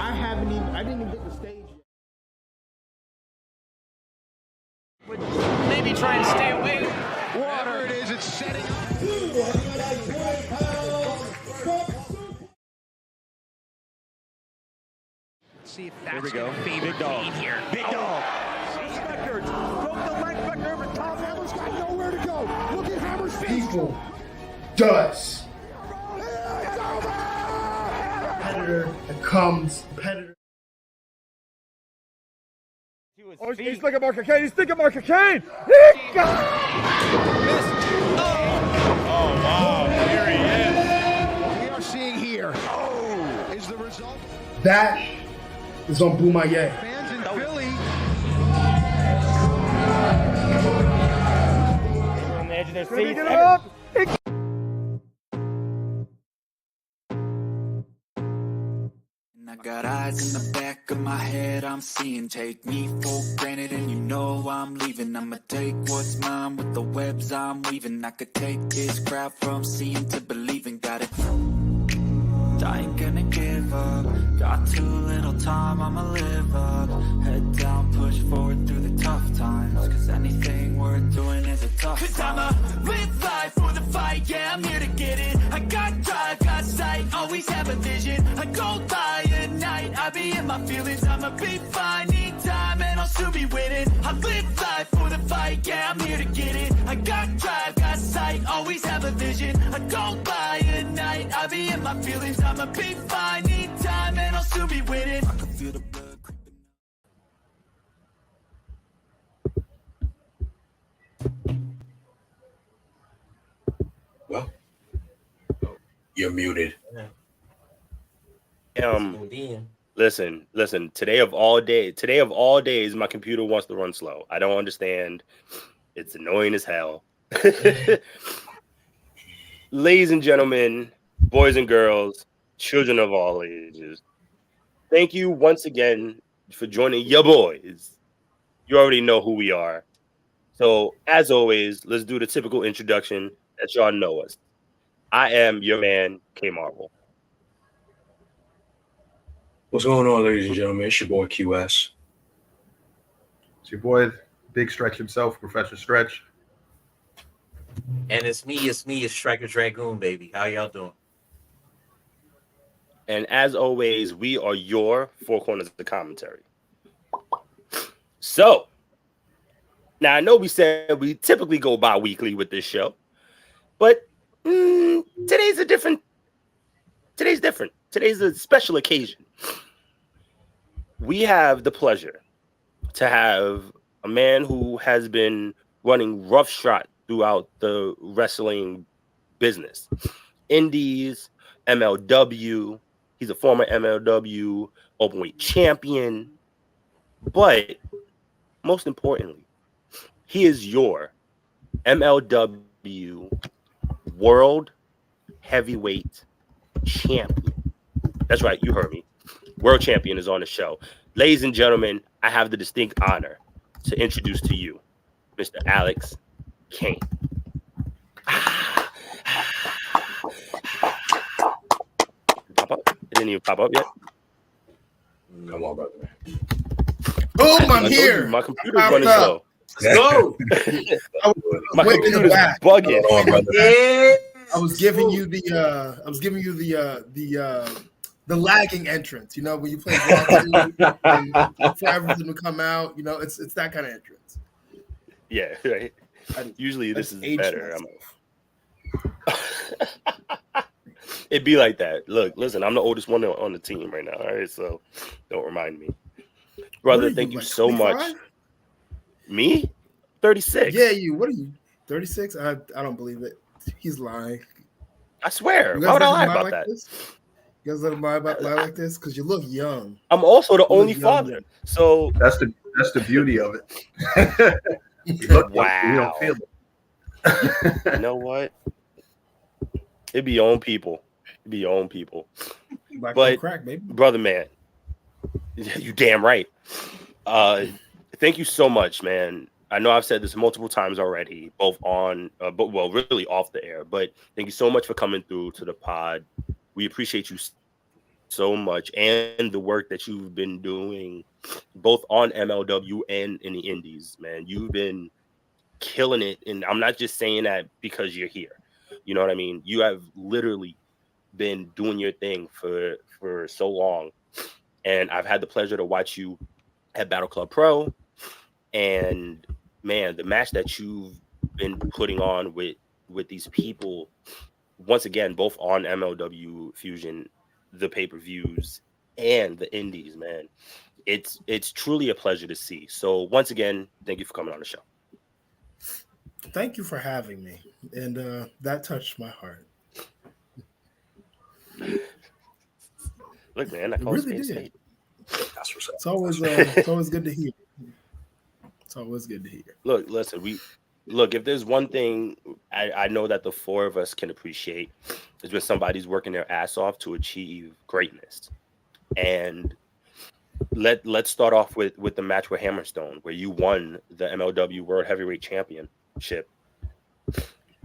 I didn't even get the stage yet. Maybe try and stay away. Whatever it is, it's setting up. See if that's Here we go. Big dog here. Big dog. Spectre broke the leg Spectre over top. Hammer's got nowhere to go. Look at Hammer's face. People does. Competitor that comes, competitor. Oh, he's looking at Mark Kane. He's thinking Mark Kane. Oh, wow. Here he is. What we are seeing here is the result. That is on Boumaye. Fans in Philly. On the edge of their Can he seats. get it up? I got eyes in the back of my head, I'm seeing. Take me for granted and you know I'm leaving. I'ma take what's mine with the webs I'm weaving. I could take this crowd from seeing to believing. Got it. I ain't gonna give up. Got too little time, I'ma live up. Head down, push forward through the tough times. Cause anything worth doing is a tough time. Cause I'ma live life for the fight, yeah, I'm here to get it. I got drive, got sight, always have a vision. I go by at night, I be in my feelings. I'ma be fine, need time, and I'll soon be winning. I live life for the fight, yeah, I'm here to get it. I got drive, got sight, always have a vision. I go by at night, I be in my feelings. I'ma be fine, need time, and I'll soon be winning. I can feel the blood creeping up. Well, you're muted. Listen. Today of all days, my computer wants to run slow. I don't understand. It's annoying as hell. Ladies and gentlemen, boys and girls, children of all ages, thank you once again for joining your boys. You already know who we are. So, as always, let's do the typical introduction that y'all know us. I am your man, K Marvel. What's going on, ladies and gentlemen? It's your boy QS. It's your boy, Big Stretch himself, Professor Stretch. And it's me, it's Stryker Dragoon, baby. How y'all doing? And as always, we are your four corners of the commentary. So, now I know we said we typically go bi-weekly with this show, but today's different. Today's a special occasion. We have the pleasure to have a man who has been running roughshod throughout the wrestling business. Indies, MLW. He's a former MLW Openweight Champion. But most importantly, he is your MLW World Heavyweight Champion. That's right, you heard me. World Champion is on the show. Ladies and gentlemen, I have the distinct honor to introduce to you Mr. Alex Kane. Pop up? It didn't even pop up yet. Come on, brother. Boom, I'm here. My computer's running slow. Let's go. My computer's bugging. Come on, brother. I was giving you the lagging entrance. You know, when you play Walkthrough and for everything to come out, you know, it's that kind of entrance. Yeah, right. Usually this is better. It'd be like that. Look, listen, I'm the oldest one on the team right now. All right, so don't remind me. Brother, thank you like so 25? Much. Me? 36. Yeah, you. What are you? 36? I don't believe it. He's lying. I swear. Why would I lie about that? This? You guys let him lie like this? Because you look young. I'm also the only father. Young. So that's the beauty of it. Wow. You don't feel it. You know what? It'd be your own people. It'd be your own people. Black but crack, baby. Brother, man, you damn right. Thank you so much, man. I know I've said this multiple times already, both on, but really off the air. But thank you so much for coming through to the pod. We appreciate you so much, and the work that you've been doing both on MLW and in the indies, man. You've been killing it. And I'm not just saying that because you're here. You know what I mean? You have literally been doing your thing for so long. And I've had the pleasure to watch you at Battle Club Pro. And man, the match that you've been putting on with these people, once again, both on MLW Fusion, the pay-per-views, and the indies, man. It's truly a pleasure to see. So once again, thank you for coming on the show. Thank you for having me. And that touched my heart. Look, man, I really did. That's what's up. It's always good to hear. It's always good to hear. Look, listen, if there's one thing I know that the four of us can appreciate is when somebody's working their ass off to achieve greatness. And let's start off with the match with Hammerstone, where you won the MLW World Heavyweight Championship.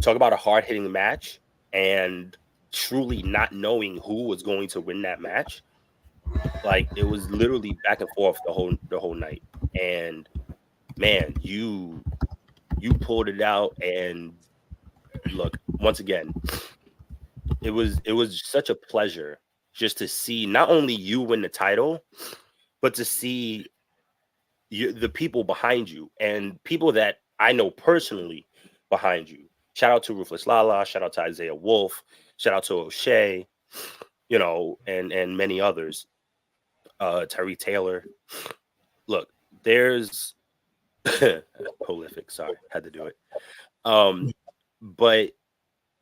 Talk about a hard-hitting match and truly not knowing who was going to win that match. Like, it was literally back and forth the whole night. And man, you pulled it out. And look, once again, it was such a pleasure just to see not only you win the title, but to see the people behind you and people that I know personally behind you. Shout out to Ruthless Lala, shout out to Isaiah Wolf, shout out to O'Shea, you know, and many others. Tyree Taylor. Look, there's prolific. Sorry, had to do it. But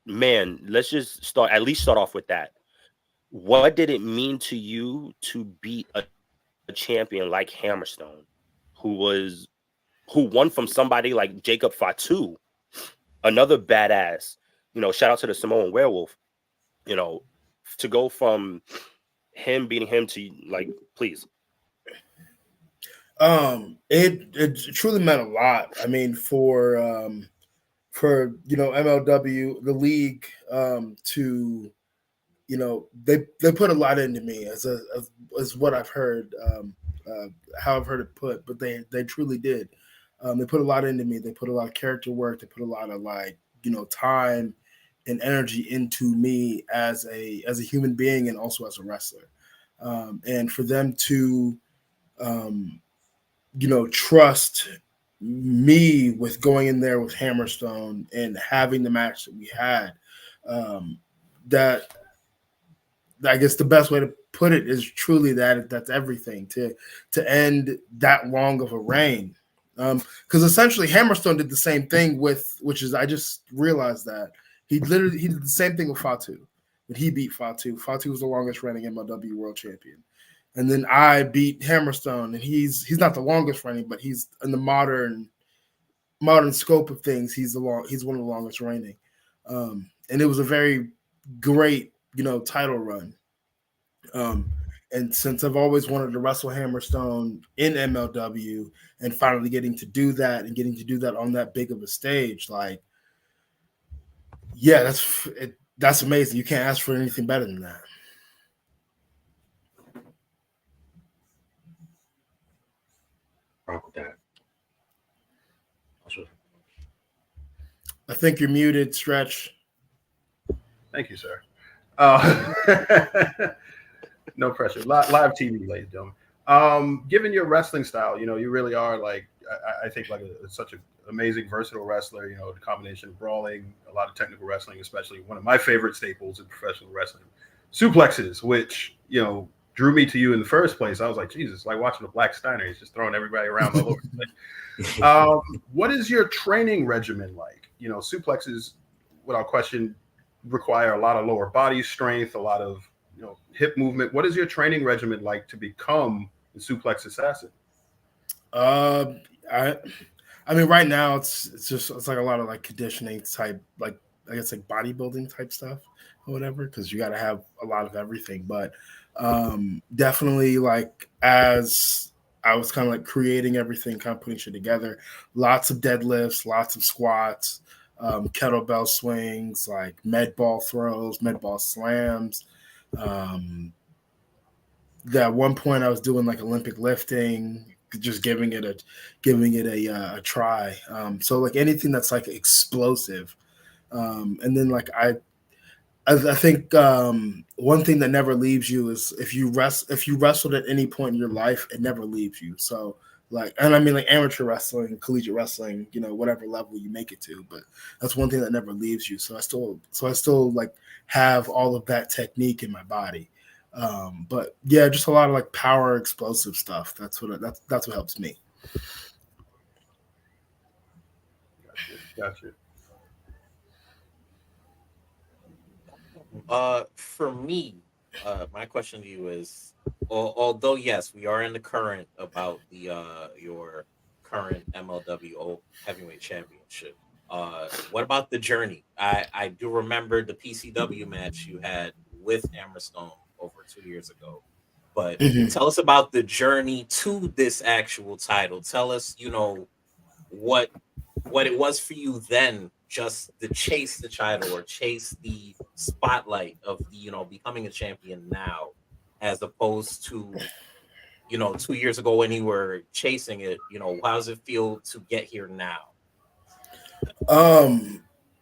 man, let's just start off with that. What did it mean to you to beat a champion like Hammerstone, who won from somebody like Jacob Fatu, another badass? You know, shout out to the Samoan Werewolf. You know, to go from him beating him to, like, please. It truly meant a lot. I mean, for you know, MLW, the league, to, you know, they put a lot into me as what I've heard, how I've heard it put, but they truly did. They put a lot into me. They put a lot of character work. They put a lot of, like, you know, time and energy into me as a human being and also as a wrestler. And for them to, you know, trust me with going in there with Hammerstone and having the match that we had, that I guess the best way to put it is truly that's everything to end that long of a reign. Because essentially Hammerstone did the same thing which is, I just realized that he did the same thing with Fatu. But he beat Fatu. Fatu was the longest reigning MLW World Champion. And then I beat Hammerstone, and he's not the longest reigning, but he's in the modern scope of things. He's one of the longest reigning. And it was a very great, you know, title run. And since I've always wanted to wrestle Hammerstone in MLW and finally getting to do that on that big of a stage, like, yeah, that's amazing. You can't ask for anything better than that. Rock with that. I think you're muted, Stretch. Thank you, sir. No pressure. Live TV, ladies and gentlemen. Given your wrestling style, you know, you really are, like, I think, like such an amazing, versatile wrestler. You know, the combination of brawling, a lot of technical wrestling, especially one of my favorite staples in professional wrestling, suplexes, which, you know, drew me to you in the first place. I was like, Jesus, like watching a Black Steiner. He's just throwing everybody around all over the place. What is your training regimen like? You know, suplexes, without question, require a lot of lower body strength, a lot of, you know, hip movement. What is your training regimen like to become the suplex assassin? I mean, right now it's like a lot of, like, conditioning type, like, I guess, like bodybuilding type stuff or whatever, because you got to have a lot of everything. But definitely, like, as I was kind of like creating everything, kind of putting shit together, lots of deadlifts, lots of squats, kettlebell swings, like med ball throws, med ball slams, that one point I was doing like Olympic lifting, just giving it a try. So like anything that's like explosive. And then like I think one thing that never leaves you is if you wrestled at any point in your life, it never leaves you. So like, and I mean like amateur wrestling, collegiate wrestling, whatever level you make it to, but that's one thing that never leaves you. So I still like have all of that technique in my body. But yeah, just a lot of like power, explosive stuff. That's what helps me. Gotcha. For me, my question to you is, although yes, we are in the current about the your current MLW Heavyweight Championship. What about the journey? I do remember the PCW match you had with Hammerstone over 2 years ago. But tell us about the journey to this actual title. Tell us, what it was for you then, just to chase the title or chase the spotlight of becoming a champion now, as opposed to 2 years ago when you were chasing it. How does it feel to get here now?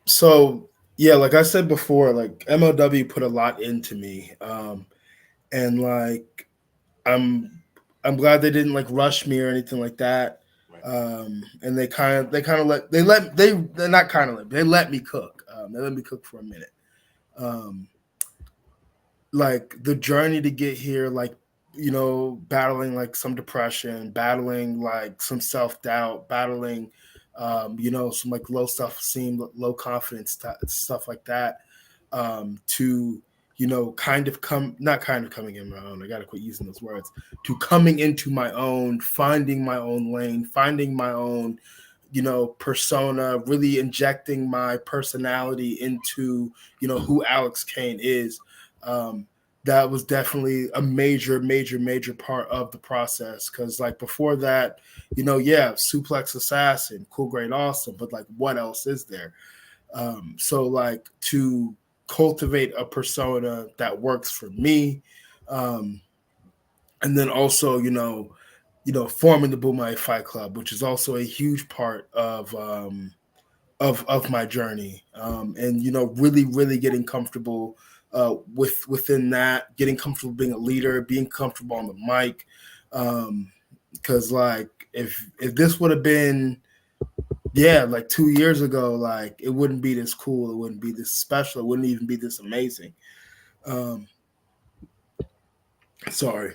So yeah, like I said before, like MLW put a lot into me. And like I'm glad they didn't like rush me or anything like that. And they let me cook. They let me cook for a minute. Like the journey to get here, like, battling like some depression, battling like some self-doubt, battling, some like low self-esteem, low confidence, stuff like that, to, not kind of coming in my own. I got to quit using those words. To coming into my own, finding my own lane, finding my own, persona, really injecting my personality into, who Alex Kane is. That was definitely a major part of the process. Cause like before that, suplex assassin, cool, great, awesome. But like, what else is there? So like to cultivate a persona that works for me. And then also, forming the Boomai Fight Club, which is also a huge part of my journey. And, really getting comfortable within that, getting comfortable being a leader, being comfortable on the mic. Cause like, if this would have been, like 2 years ago, like it wouldn't be this cool. It wouldn't be this special. It wouldn't even be this amazing. Sorry.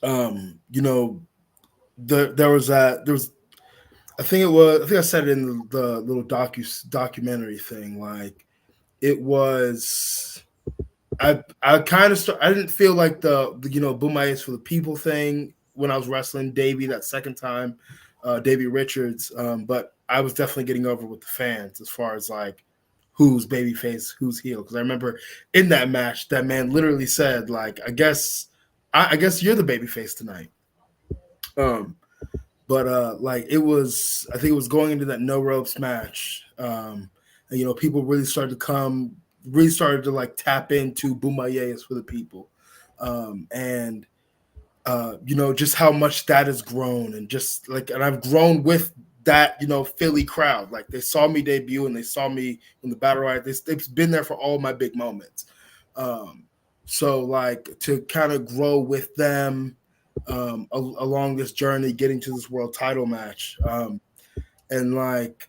There was I think I said it in the little documentary thing. Like it was, I didn't feel like the Boomai is for the people thing when I was wrestling Davey that second time. Davey Richards, but I was definitely getting over with the fans as far as like who's babyface, who's heel. Because I remember in that match, that man literally said, like, I guess you're the babyface tonight. But like I think it was going into that no ropes match, and people really started to like tap into Boomaier is for the people, and just how much that has grown, and just like, and I've grown with that, Philly crowd. Like they saw me debut and they saw me in the battle riot. They've been there for all my big moments. So like to kind of grow with them along this journey, getting to this world title match, and like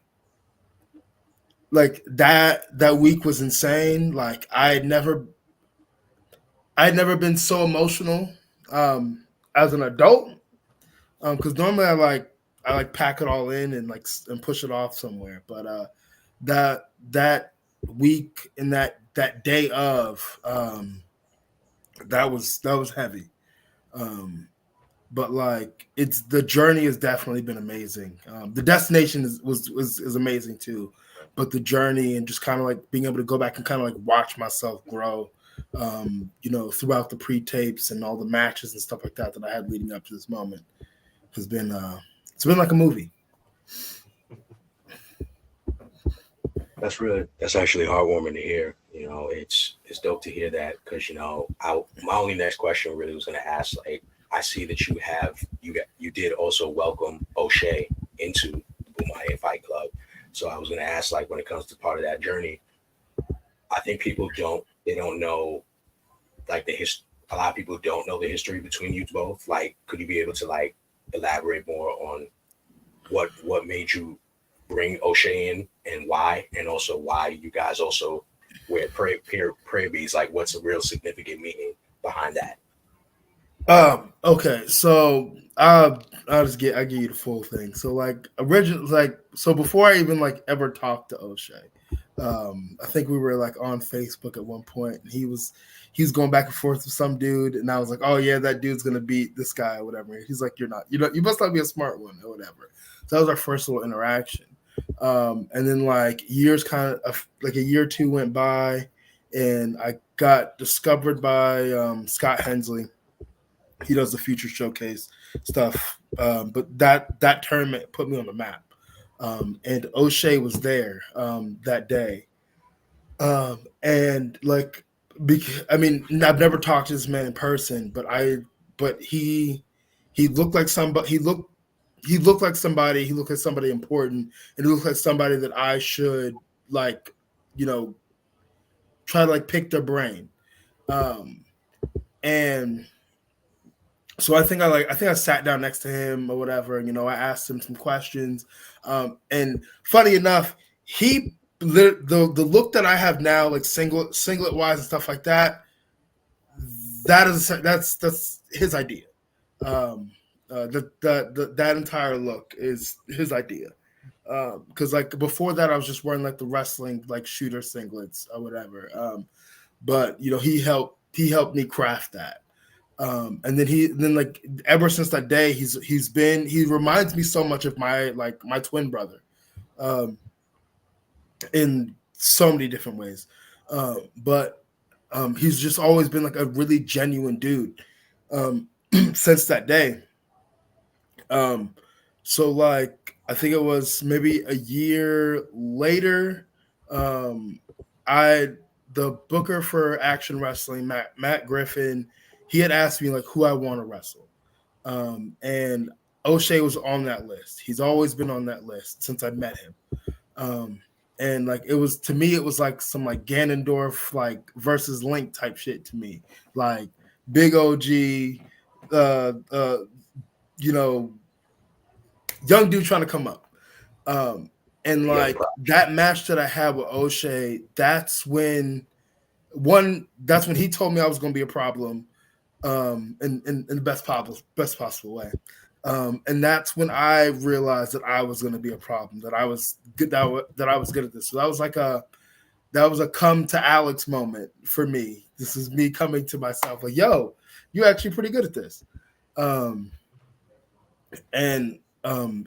that week was insane. Like I had never been so emotional as an adult, because normally I pack it all in and push it off somewhere. But that week and that day of, that was heavy. But like the journey has definitely been amazing. The destination is amazing too, but the journey and just kind of like being able to go back and kind of like watch myself grow, throughout the pre-tapes and all the matches and stuff like that I had leading up to this moment has been it's been like a movie. That's actually heartwarming to hear. You know, it's dope to hear that because my only next question really was going to ask, like, I see that you did also welcome O'Shea into the Boomai Fight Club. So I was going to ask, like, when it comes to part of that journey, I think people don't know, like, a lot of people don't know the history between you both. Like, could you be able to, like, elaborate more on what made you bring O'Shea in and why, and also why you guys also wear prayer beads? Like, what's a real significant meaning behind that? Okay, so I'll give you the full thing. So like so before I even like ever talked to O'Shea, I think we were like on Facebook at one point, and he was going back and forth with some dude, and I was like, oh yeah, that dude's gonna beat this guy or whatever. He's like, you're not, you must not be a smart one or whatever. So that was our first little interaction. And then like years kind of like a year or two went by, and I got discovered by Scott Hensley. He does the Future Showcase stuff, but that tournament put me on the map. And O'Shea was there that day, and like, I mean, I've never talked to this man in person, but he looked like somebody. He looked like somebody. He looked like somebody important, and he looked like somebody that I should like, try to like pick their brain, and. So I think I sat down next to him or whatever, and I asked him some questions. And funny enough, the look that I have now, like singlet wise and stuff like that, that's his idea. That entire look is his idea. Because like before that, I was just wearing like the wrestling like shooter singlets or whatever. But he helped me craft that. And then like ever since that day, he reminds me so much of my twin brother, in so many different ways. But he's just always been like a really genuine dude, since that day. So like, I think it was maybe a year later, the booker for Action Wrestling, Matt Griffin, he had asked me like who I want to wrestle. And O'Shea was on that list. He's always been on that list since I met him. And like, it was like some like Ganondorf like versus Link type shit to me. Like big OG, young dude trying to come up. And like that match that I had with O'Shea, that's when he told me I was going to be a problem. In the best possible way, and that's when I realized that I was going to be a problem. That I was good. That I was good at this. So that was a come to Alex moment for me. This is me coming to myself like, yo, you're actually pretty good at this. And from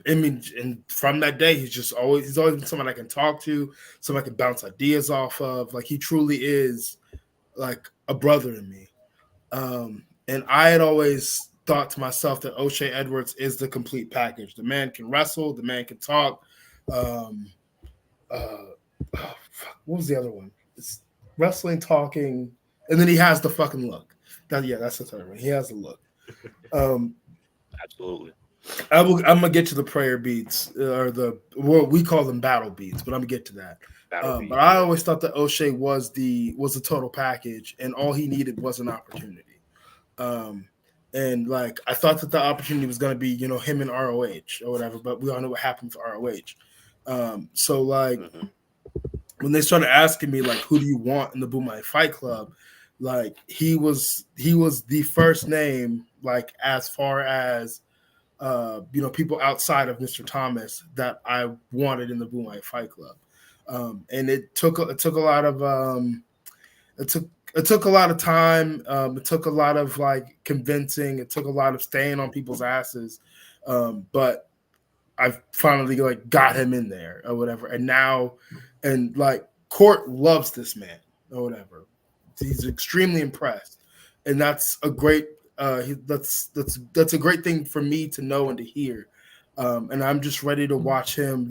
that day, he's always been someone I can talk to, someone I can bounce ideas off of. Like, he truly is like a brother in me. And I had always thought to myself that O'Shea Edwards is the complete package. The man can wrestle, the man can talk. What was the other one? It's wrestling, talking, and then he has the fucking look. That's the third one. He has the look. Absolutely. I'm gonna get to the prayer beats, we call them battle beats, but I'm gonna get to that. But I always thought that O'Shea was the total package, and all he needed was an opportunity. And like, I thought that the opportunity was going to be, him in ROH or whatever, but we all know what happened to ROH. So like, when they started asking me like, who do you want in the Boomai Fight Club? Like, he was the first name, like, as far as, people outside of Mr. Thomas that I wanted in the Boomai Fight Club. And it took a lot of, it took a lot of time. It took a lot of like convincing. It took a lot of staying on people's asses. But I finally like got him in there or whatever. And like, Court loves this man or whatever. He's extremely impressed. And that's a great, that's a great thing for me to know and to hear. And I'm just ready to watch him,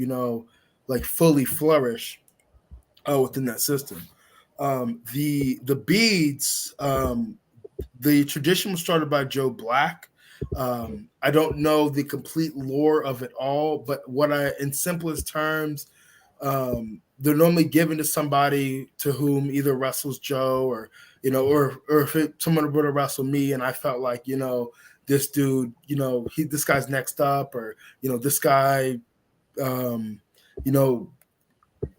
like fully flourish within that system. The beads, the tradition was started by Joe Black. I don't know the complete lore of it all, but in simplest terms, they're normally given to somebody to whom either wrestles Joe or if someone were to wrestle me and I felt like, this dude, this guy's next up, or, this guy,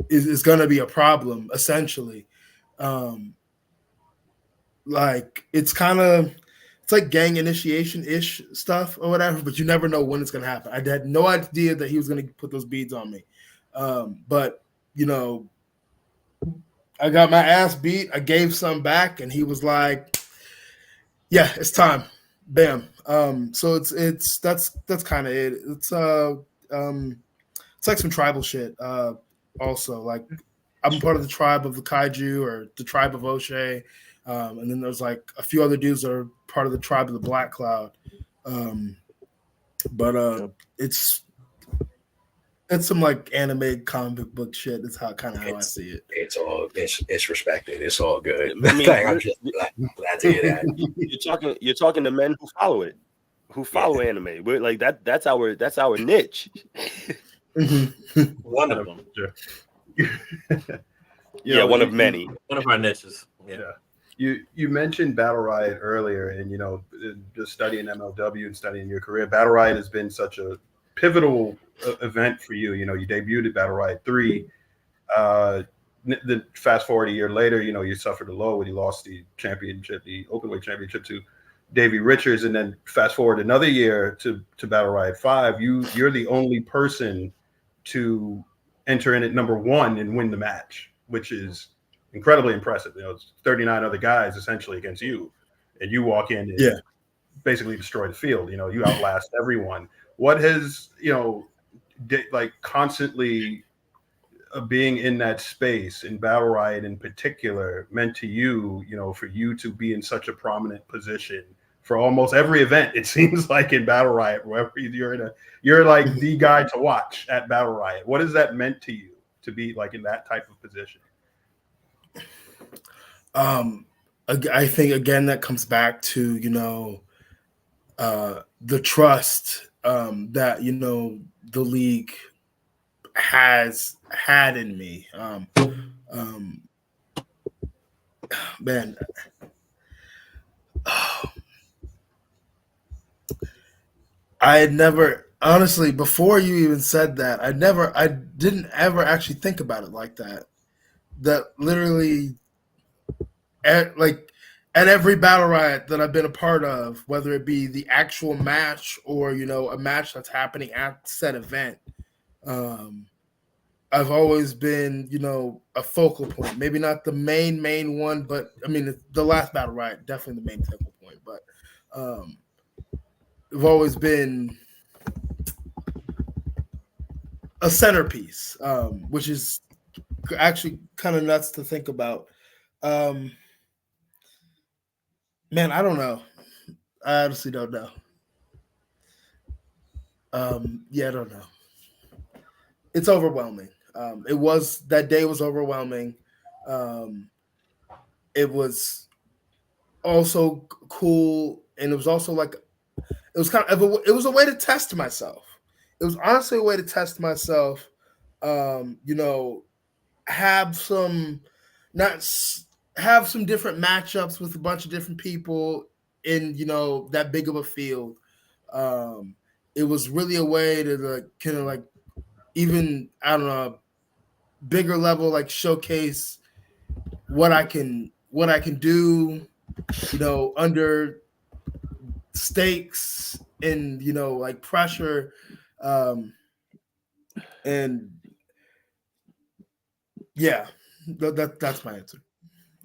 is going to be a problem, essentially. Like it's like gang initiation-ish stuff or whatever, but you never know when it's going to happen. I had no idea that he was going to put those beads on me. But, I got my ass beat. I gave some back and he was like, yeah, it's time. Bam. So that's kind of it. It's like some tribal shit. Also, like I'm part of the tribe of the Kaiju or the tribe of O'Shea. And then there's like a few other dudes that are part of the tribe of the Black Cloud. But it's some like anime comic book shit. It's how I see it. It's respected. It's all good. I mean, I'm just glad to hear that. You're talking to men who follow it, who follow anime. We're like that. That's our niche. One of them. Yeah, one of many. One of our niches. Yeah. You mentioned Battle Riot earlier, and just studying MLW and studying your career, Battle Riot has been such a pivotal event for you. You debuted at Battle Riot 3. The fast forward a year later, you suffered a low when you lost the championship, the Openweight Championship, to Davey Richards, and then fast forward another year to Battle Riot 5. You're the only person to enter in at number 1 and win the match, which is incredibly impressive. It's 39 other guys essentially against you, and you walk in and basically destroy the field. You outlast everyone. What has constantly being in that space in Battle Riot in particular meant to you? For you to be in such a prominent position for almost every event, it seems like in Battle Riot, wherever you're like the guy to watch at Battle Riot. What has that meant to you to be like in that type of position? I think again that comes back to the trust that the league has had in me. Man, I had never, honestly, before you even said that, I didn't ever actually think about it like that. That literally, at every Battle Riot that I've been a part of, whether it be the actual match or a match that's happening at said event, I've always been a focal point. Maybe not the main one, but I mean the last Battle Riot definitely the main focal point. But I've always been a centerpiece, which is actually kind of nuts to think about. Man, I don't know. I honestly don't know. I don't know. It's overwhelming. That day was overwhelming. It was also cool, and it was also it was a way to test myself. It was honestly a way to test myself. Have some different matchups with a bunch of different people in that big of a field. It was really a way to even, I don't know, bigger level, showcase what I can do, under stakes and pressure, and that's my answer.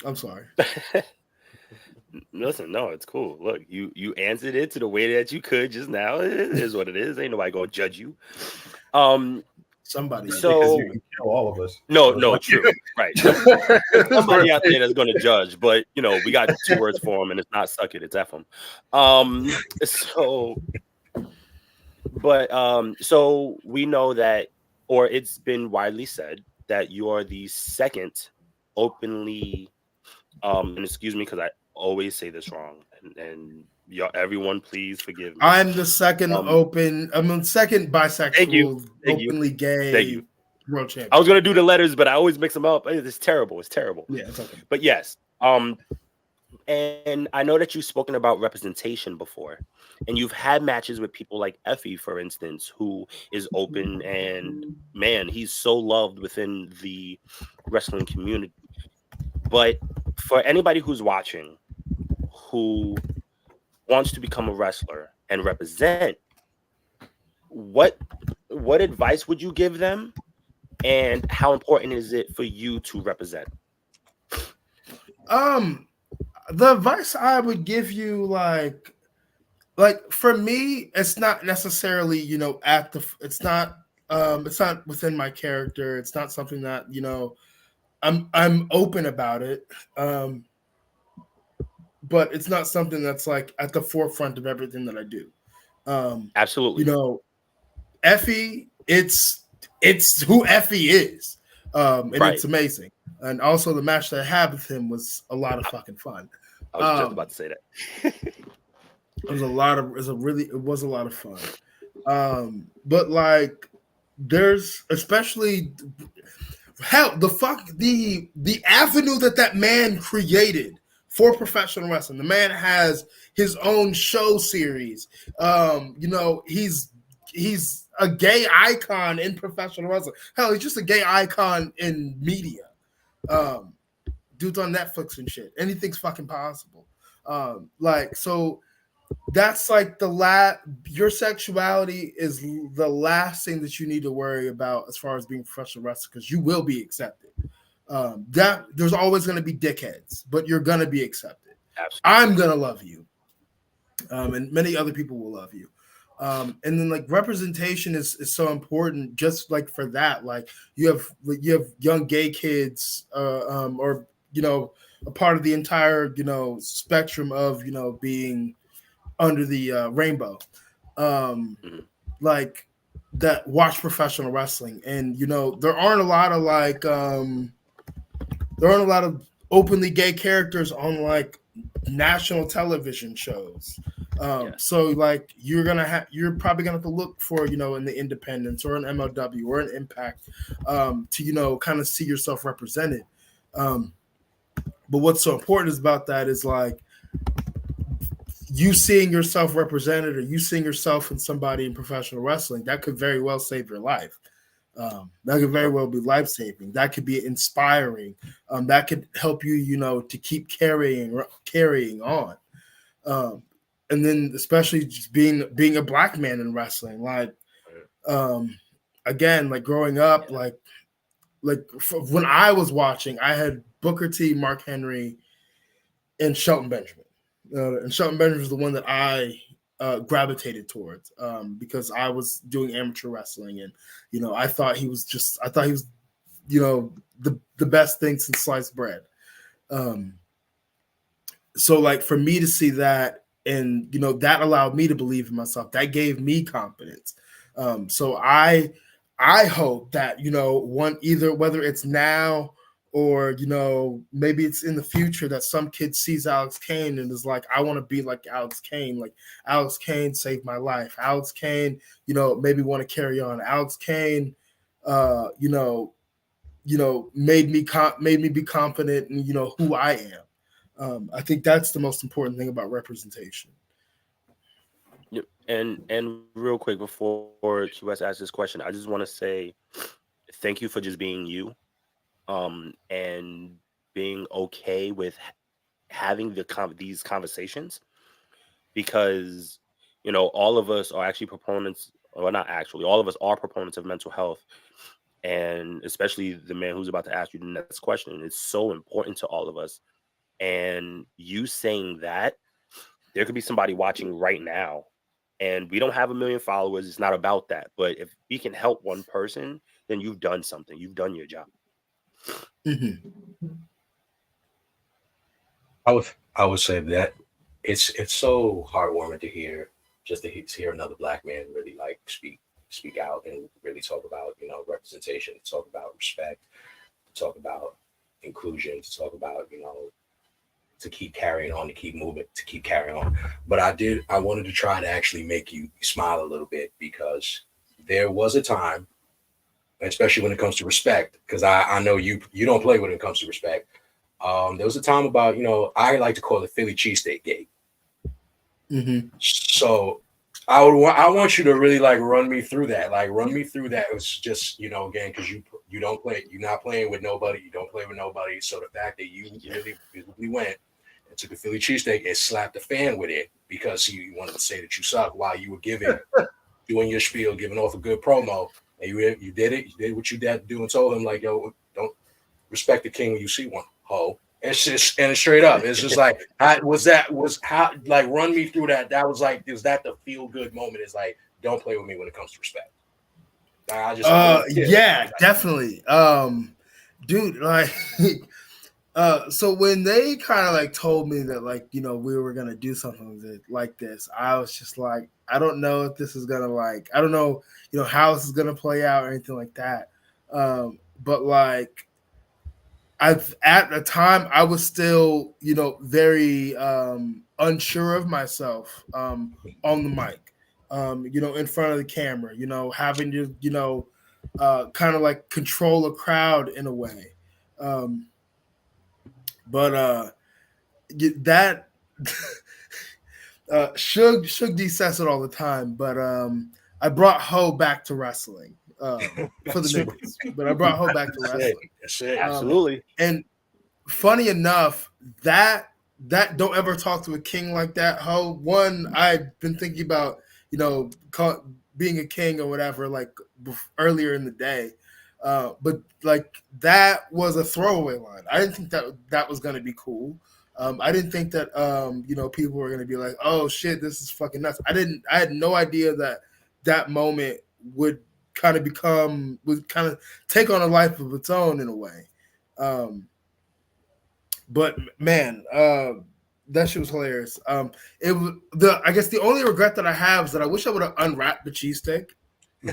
I'm sorry. Listen, no, it's cool. Look, you answered it to the way that you could just now. It is what it is. Ain't nobody gonna judge you. Somebody. So you can kill all of us. No, true. Right. Somebody out there that's gonna judge, but we got 2 words for him, and it's not suck it, it's F him. So we know that, or it's been widely said that you are the second openly, and excuse me because I always say this wrong, and y'all, everyone, please forgive me. I'm the second second bisexual, Thank openly you. gay world champion. I was gonna do the letters, but I always mix them up. It's terrible. It's terrible. Yeah, it's okay. But yes, and I know that you've spoken about representation before, and you've had matches with people like Effie, for instance, who is open, and man, he's so loved within the wrestling community. But for anybody who's watching, who wants to become a wrestler and represent, what advice would you give them, and how important is it for you to represent? The advice I would give you, like for me, it's not necessarily, it's not within my character. It's not something that, I'm open about it. But it's not something that's like at the forefront of everything that I do. Absolutely. Effie, it's who Effie is. And Right. It's amazing. And also the match that I had with him was a lot of fucking fun. I was just about to say that. It was a lot of fun. But like there's especially hell, the avenue that man created for professional wrestling. The man has his own show series. He's a gay icon in professional wrestling. Hell, he's just a gay icon in media. Dude's on Netflix and shit. Anything's fucking possible. So that's like your sexuality is the last thing that you need to worry about as far as being a professional wrestler, because you will be accepted. That there's always going to be dickheads, but you're going to be accepted. Absolutely. I'm going to love you. And many other people will love you. And then like representation is so important, just like for that. Like you have young gay kids, or a part of the entire spectrum of being under the rainbow, like that watch professional wrestling, and there aren't a lot of openly gay characters on like national television shows. So like you're probably gonna have to look for in the independents or an MLW or an Impact to kind of see yourself represented. But what's so important about that is like you seeing yourself represented, or you seeing yourself in somebody in professional wrestling, that could very well save your life. That could very well be life-saving. That could be inspiring. That could help you, to keep carrying on. And then especially just being a black man in wrestling, like, again, like growing up, like when I was watching, I had Booker T, Mark Henry, and Shelton Benjamin. And Shelton Benjamin was the one that I gravitated towards because I was doing amateur wrestling, and I thought he was the best thing since sliced bread. So like for me to see that, and that allowed me to believe in myself. That gave me confidence. So I hope that whether it's now or maybe it's in the future, that some kid sees Alex Kane and is like, I want to be like Alex Kane. Like Alex Kane saved my life. Alex Kane, maybe want to carry on. Alex Kane, made me be confident in who I am. I think that's the most important thing about representation. Yep. And real quick before QS asks this question, I just want to say thank you for just being you. And being okay with having these conversations, because all of us are actually proponents, or not actually, all of us are proponents of mental health, and especially the man who's about to ask you the next question. It's so important to all of us, and you saying that, there could be somebody watching right now, and we don't have 1 million followers. It's not about that, but if we can help one person, then you've done something. You've done your job. Mm-hmm. I would say that it's so heartwarming to hear another black man really like speak out and really talk about representation, talk about respect, talk about inclusion, to talk about, you know, to keep carrying on, to keep moving, to keep carrying on. But I wanted to try to actually make you smile a little bit, because there was a time, especially when it comes to respect, because I know you don't play when it comes to respect. There was a time about, you know, I like to call it Philly cheesesteak gate. Mm-hmm. So I want you to really like run me through that. Like run me through that. It was just, you know, again, because you don't play, you're not playing with nobody, you don't play with nobody. So the fact that you really physically went and took a Philly cheesesteak and slapped the fan with it because you wanted to say that you suck while you were doing your spiel, giving off a good promo, and you did it. You did what you had to do and told him, like, yo, don't respect the king when you see one, ho. It's just, and straight up, it's just like, run me through that. That was like, is that the feel good moment? It's like, don't play with me when it comes to respect. Yeah, definitely. Dude, like, so when they kind of like told me that, like, you know, we were gonna do something like this, I was just like, I don't know if this is gonna, like, I don't know, you know, how this is gonna play out or anything like that. But like, at the time I was still, you know, very unsure of myself on the mic, you know, in front of the camera, you know, having to, you know, kind of like control a crowd in a way. But that Shug D says it all the time, but I brought Ho back to wrestling for the niggas, but I brought Ho back to wrestling. That's it. Absolutely. And funny enough, that don't ever talk to a king like that, Ho. One, I've been thinking about, you know, being a king or whatever, like earlier in the day. But like that was a throwaway line. I didn't think that was going to be cool. I didn't think that, you know, people were going to be like, oh shit, this is fucking nuts. I had no idea that moment would kind of take on a life of its own in a way. But man, that shit was hilarious. It was I guess the only regret that I have is that I wish I would have unwrapped the cheesesteak.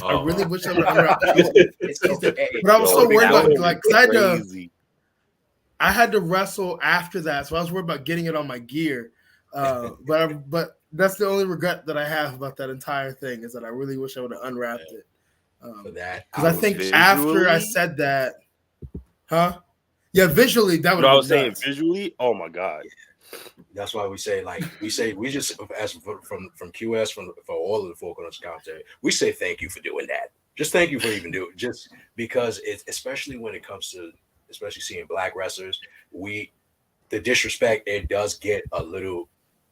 I really wish I would have unwrapped the cheesesteak. But I was so worried about, like, cause I had to wrestle after that, so I was worried about getting it on my gear. But that's the only regret that I have about that entire thing, is that I really wish I would have unwrapped it. For that, because I think after I said that, yeah, visually that would. What I was saying, visually, oh my god. That's why we say we just, as from QS, for all of the four corners commentary, we say thank you for doing that. Just thank you for even doing it. Just because it's, especially when it comes to, especially seeing black wrestlers, the disrespect, it does get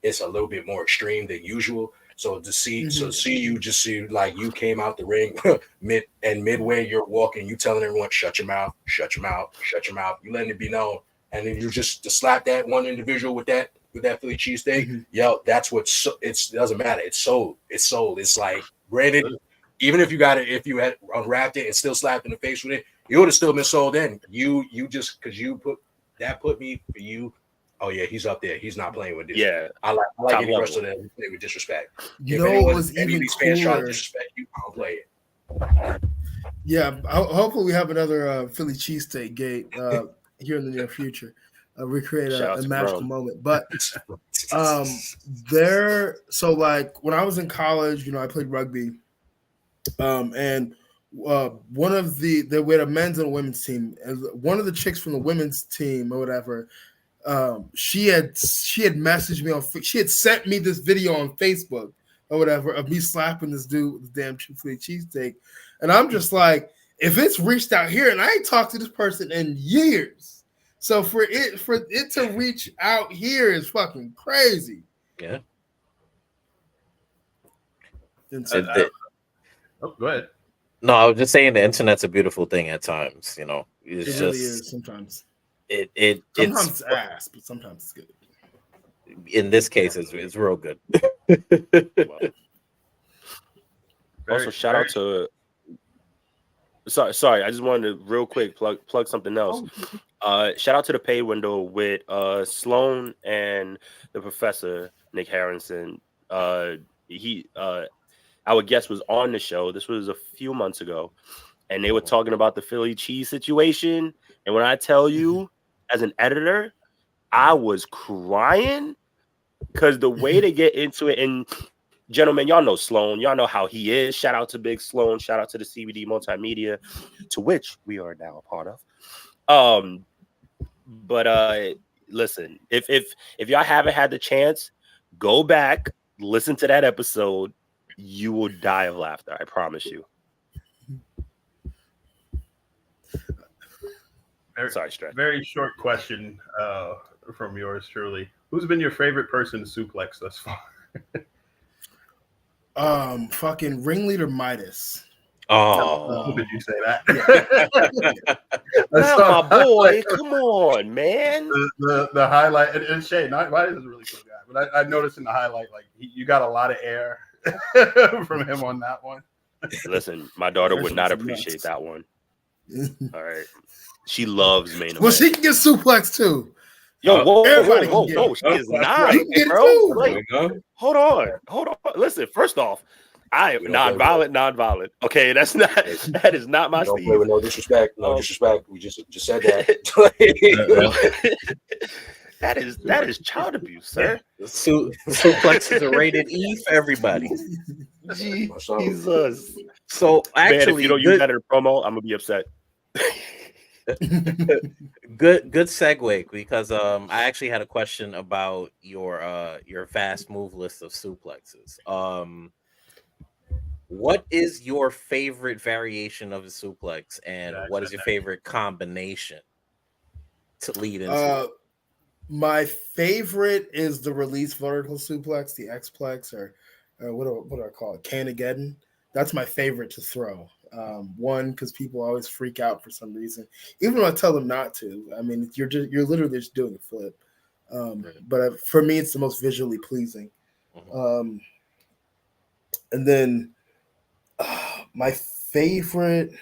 it's a little bit more extreme than usual. So to see, like you came out the ring midway, you're walking, you telling everyone, shut your mouth, shut your mouth, shut your mouth. You letting it be known. And then you just to slap that one individual with that Philly cheesesteak, yo, that's what it doesn't matter. It's sold. It's like, granted, even if you had unwrapped it and still slapped in the face with it, you would have still been sold in. You just, because you put me for you. Oh yeah, he's up there. He's not playing with this. Yeah, I like any wrestler that play with disrespect. You know what was even fans try to cooler? disrespect you, I'll play it. Yeah, hopefully we have another Philly cheesesteak gate here in the near future. Recreate a magical moment. But so like when I was in college, you know, I played rugby, and one of we had a men's and a women's team, and one of the chicks from the women's team or whatever, she had messaged me she had sent me this video on Facebook or whatever of me slapping this dude with the damn Philly cheesesteak, and I'm just like, if it's reached out here, and I ain't talked to this person in years, so for it to reach out here is fucking crazy. Yeah. Go ahead. No, I was just saying the internet's a beautiful thing at times. You know, it's it just really is sometimes. Sometimes it's ass, but sometimes it's good. In this case, it's real good. Also, shout out to. Sorry, I just wanted to real quick plug something else. Shout out to the pay window with Sloan and the professor Nick Harrison. Our guest was on the show. This was a few months ago, and they were talking about the Philly cheese situation. And when I tell you, as an editor, I was crying because the way to get into it, and gentlemen, y'all know Sloan, y'all know how he is. Shout out to Big Sloan, shout out to the CBD Multimedia, to which we are now a part of. But listen, if y'all haven't had the chance, go back, listen to that episode. You will die of laughter, I promise you. Sorry, Stretch. Very short question from yours truly. Who's been your favorite person to suplex thus far? Fucking ringleader Midas. Oh, Did you say that? Not my boy. Come on, man. The highlight, and Shay, Midas is a really cool guy, but I noticed in the highlight, like you got a lot of air from him on that one. Listen, my daughter would not appreciate that one. All right. She loves main event. Well, she can get suplex too. Yo, whoa, everybody she is not, bro. Like, hold on. Listen, first off, I am non-violent. Okay, that is not my Don't Steve. play with no disrespect. No disrespect. We just said that. that is child abuse, sir. Suplexes are rated E for everybody. Jesus. So actually, man, if you don't use that in a promo, I'm gonna be upset. Good segue, because I actually had a question about your vast move list of suplexes. What is your favorite variation of a suplex, and what is your favorite combination to lead into? My favorite is the release vertical suplex, the X-plex, or what do I call it? Canageddon. That's my favorite to throw. One, because people always freak out for some reason, even when I tell them not to. I mean, you're literally just doing a flip. But for me, it's the most visually pleasing. And then my favorite,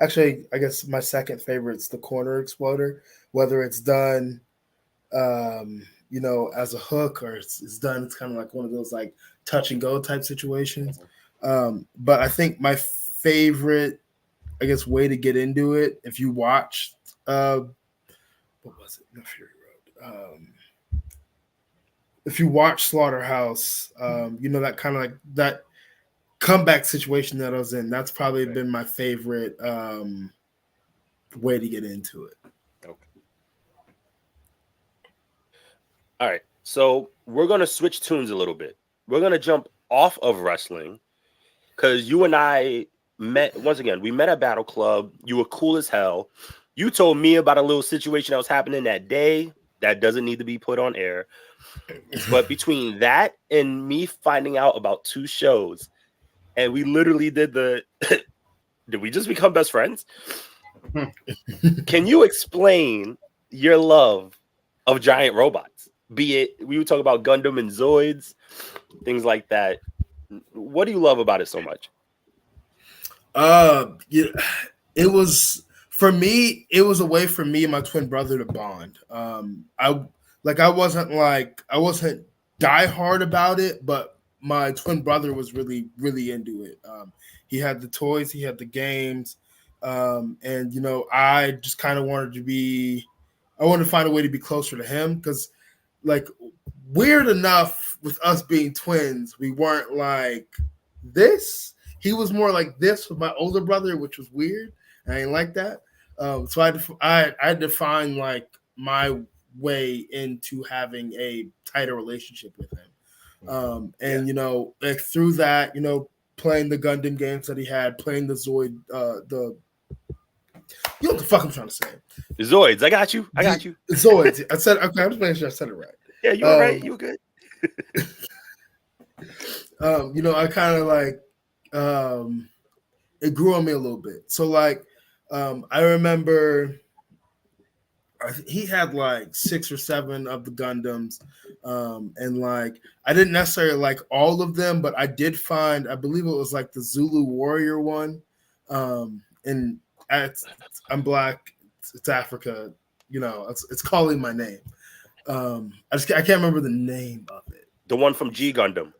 actually, I guess my second favorite is the corner exploder. Whether it's done, as a hook, or it's done, it's kind of like one of those like touch and go type situations. But I think my favorite, I guess, way to get into it, if you watched what was it? No, Fury Road. If you watch Slaughterhouse, that kind of like that comeback situation that I was in, that's probably been my favorite way to get into it. Okay. All right. So we're gonna switch tunes a little bit. We're gonna jump off of wrestling, because you and I met once again. We met at Battle Club. You were cool as hell. You told me about a little situation that was happening that day that doesn't need to be put on air. But between that and me finding out about two shows, and we literally did did we just become best friends? Can you explain your love of giant robots? Be it, we would talk about Gundam and Zoids, things like that. What do you love about it so much? It was, for me, it was a way for me and my twin brother to bond. I wasn't die hard about it, but my twin brother was really, really into it. He had the toys, he had the games, and I just kind of wanted to find a way to be closer to him, because, like, weird enough with us being twins, we weren't like this. He was more like this with my older brother, which was weird. I ain't like that. So I had to find like my way into having a tighter relationship with him. Like through that, playing the Gundam games that he had, playing the Zoid, you know what the fuck I'm trying to say. The Zoids, I got you. Zoids. I said, okay, I'm just making sure I said it right. Yeah, you were right. You were good. I kind of like, it grew on me a little bit. So like, I remember he had like 6 or 7 of the Gundams. And like, I didn't necessarily like all of them, but I did find, I believe it was like the Zulu Warrior one. And I'm Black, it's Africa, it's calling my name. I can't remember the name of it. The one from G Gundam.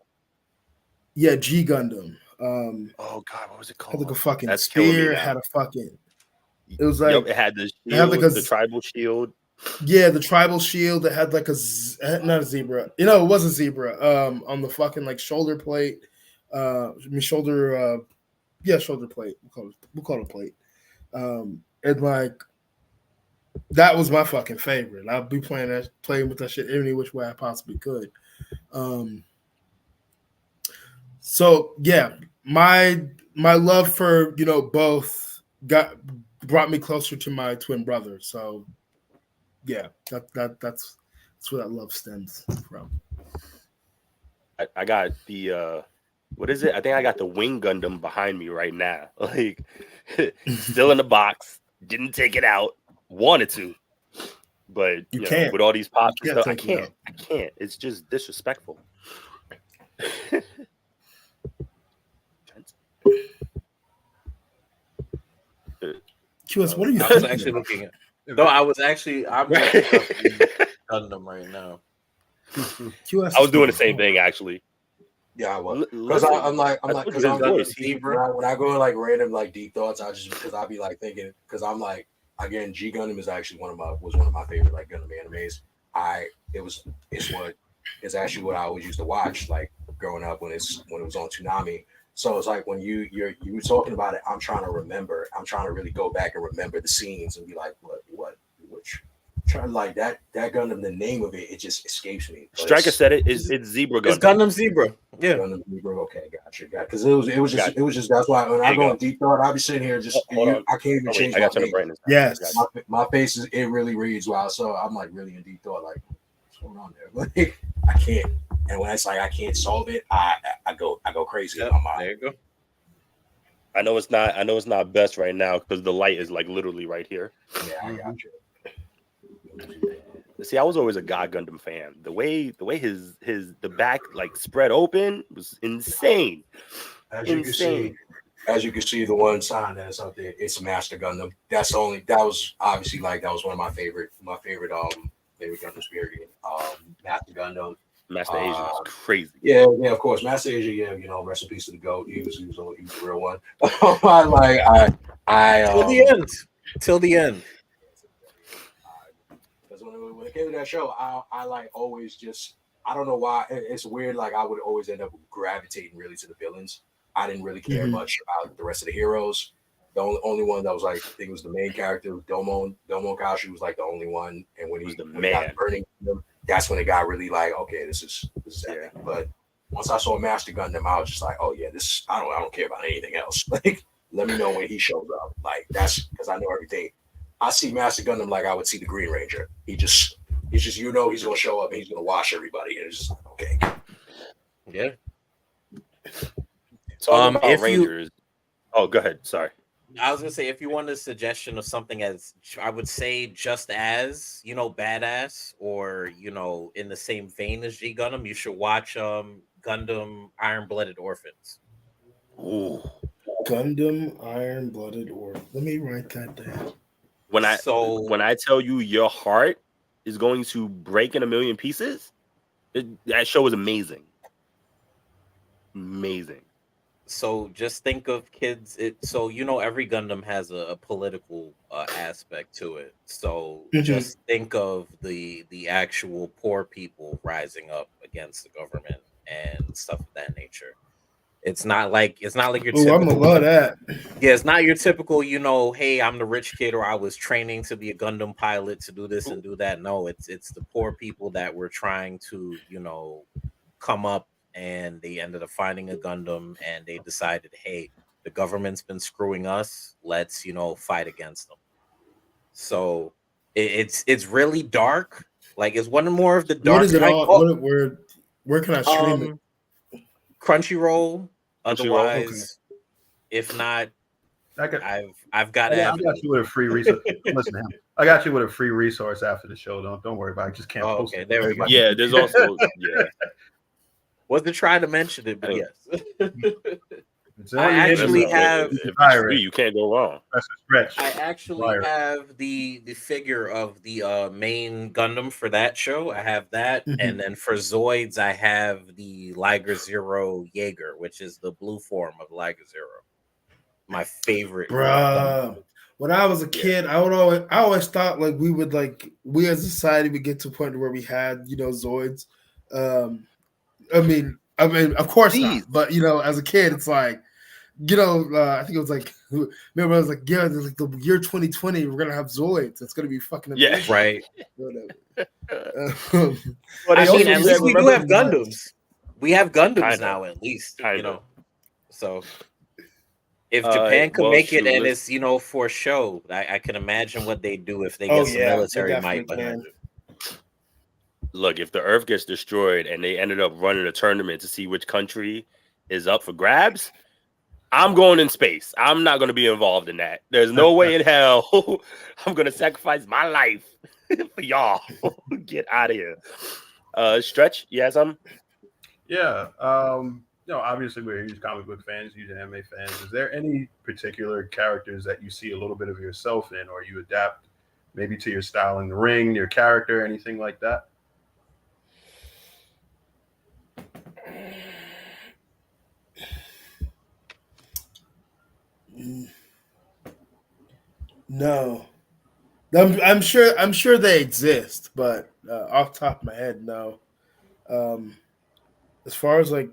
Yeah, G Gundam. Oh God, what was it called? Had like a fucking That's spear. Had a fucking. It was like it had the shield, the tribal shield. Yeah, the tribal shield that had like not a zebra. You know, it was a zebra. On the fucking like shoulder plate. Shoulder. Shoulder plate. We'll call it a plate. And like that was my fucking favorite. I'll be playing with that shit any which way I possibly could. So yeah, my love for both brought me closer to my twin brother. So yeah, that's where that love stems from. I got the what is it? I think I got the Wing Gundam behind me right now. Like still in the box, didn't take it out, wanted to, but you can't with all these pops and stuff. I can't. It's just disrespectful. QS, what are you? I was actually looking at. No, I'm looking at the Gundam right now. QS, I was doing the same thing actually. Yeah, I was. Because I'm like, because I'm when I go in like random like deep thoughts, because I'll be like thinking, because I'm like, again, G Gundam is actually one of my favorite like Gundam animes. It's actually what I always used to watch like growing up when it was on Toonami. So it's like when you were talking about it, I'm trying to really go back and remember the scenes and be like, which trying like that Gundam, the name of it just escapes me. But Stryker said it's Zebra Gundam. It's Gundam Zebra. Yeah. Gundam Zebra. Okay, gotcha. Because it was just that's why when I go in deep thought, I'll be sitting here just I can't even change my face. Yes. My face it really reads well. So I'm like really in deep thought, like what's going on there? Like I can't. And when it's like I can't solve it, I go crazy in my mind. There you go. I know it's not best right now because the light is like literally right here. Yeah, I got you. See, I was always a God Gundam fan. The way the back like spread open was insane. As you can see, the one sign that's up there, it's Master Gundam. That was obviously like that was one of my favorite Gundams period. Master Gundam. Master Asia was crazy. Yeah, of course. Master Asia, yeah, rest in peace to the GOAT. He was the real one. Till the end. Because when it came to that show, I like always just I don't know why it's weird. Like I would always end up gravitating really to the villains. I didn't really care much about the rest of the heroes. The only one that was like I think it was the main character, Domon Kashi was like the only one. And when he was burning them, that's when it got really like, okay, this is epic. But once I saw Master Gundam, I was just like, oh yeah, this I don't care about anything else. Like, let me know when he shows up. Like that's because I know everything. I see Master Gundam like I would see the Green Ranger. He's just he's gonna show up and he's gonna wash everybody. And it's just like, okay. Yeah. So if Rangers. Oh, go ahead. Sorry. I was gonna say if you want a suggestion of something as I would say just as badass or in the same vein as G Gundam, you should watch Gundam Iron Blooded Orphans. Ooh, Gundam Iron Blooded Orphans. Let me write that down. When I tell you your heart is going to break in a million pieces, that show is amazing. Amazing. So just think of kids. Every Gundam has a political aspect to it. So just think of the actual poor people rising up against the government and stuff of that nature. It's not like your typical. I'm gonna love that. Yeah, it's not your typical. Hey, I'm the rich kid, or I was training to be a Gundam pilot to do this and do that. No, it's the poor people that were trying to come up. And they ended up finding a Gundam and they decided, hey, the government's been screwing us. Let's, fight against them. So it's really dark. Like it's one more of the dark. What is it on? Where can I stream it? Crunchyroll. Otherwise, if not, I've got. I got you with a free resource. Listen to him. I got you with a free resource after the show. Don't worry about it. I just can't post it. There we go. Yeah, there's also Wasn't trying to mention it, but yes. I actually have. You can't go wrong. That's a stretch. I actually have the figure of the main Gundam for that show. I have that, and then for Zoids, I have the Liger Zero Jaeger, which is the blue form of Liger Zero. My favorite. Bruh. when I was a kid, I always thought like we as a society would get to a point where we had, Zoids. I mean, of course not, but as a kid, it's like, I think it was like, remember I was like, yeah, like the year 2020, we're gonna have Zoids. It's gonna be fucking amazing. Yeah, right. I mean, at least we do have Gundams. We have Gundams now, at least, So if Japan could make it and it's, for show, I can imagine what they do if they get some military might behind it. Look, if the Earth gets destroyed and they ended up running a tournament to see which country is up for grabs, I'm going in space. I'm not going to be involved in that. There's no way in hell I'm going to sacrifice my life for y'all. Get out of here. Stretch, you have something? Yeah. Obviously we're huge comic book fans, huge anime fans. Is there any particular characters that you see a little bit of yourself in, or you adapt maybe to your style in the ring, your character, anything like that? No, I'm sure they exist, but off the top of my head, no. As far as like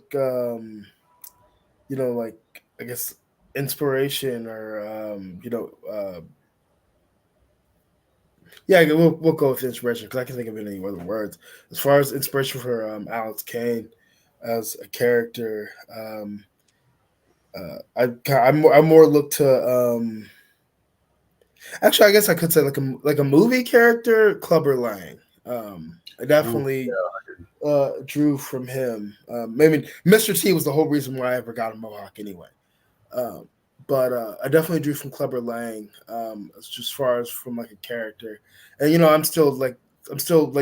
like I guess inspiration or we'll go with inspiration because I can think of any other words. As far as inspiration for Alex Kane as a character, I more look to actually I guess I could say like a movie character, Clubber Lang. I definitely drew from him. Maybe Mr. T was the whole reason why I ever got a mohawk anyway. But I definitely drew from Clubber Lang as far as from like a character. And I'm still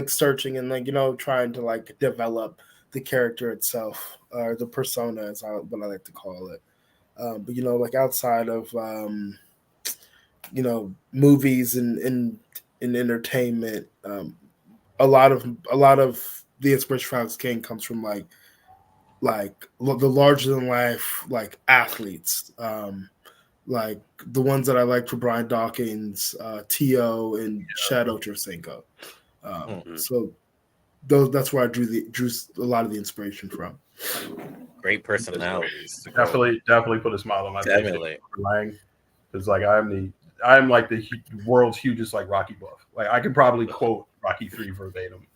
searching and trying to like develop the character itself or the persona is what I like to call it. But like outside of movies and entertainment, a lot of the inspiration from Alex King comes from like the larger than life like athletes, like the ones that I like for Brian Dawkins, T.O. and Shadow Tarasenko. So that's where I drew a lot of the inspiration from. Great personalities. Definitely put a smile on my face. Because like I'm like the world's hugest like Rocky buff. Like I can probably quote Rocky 3 verbatim,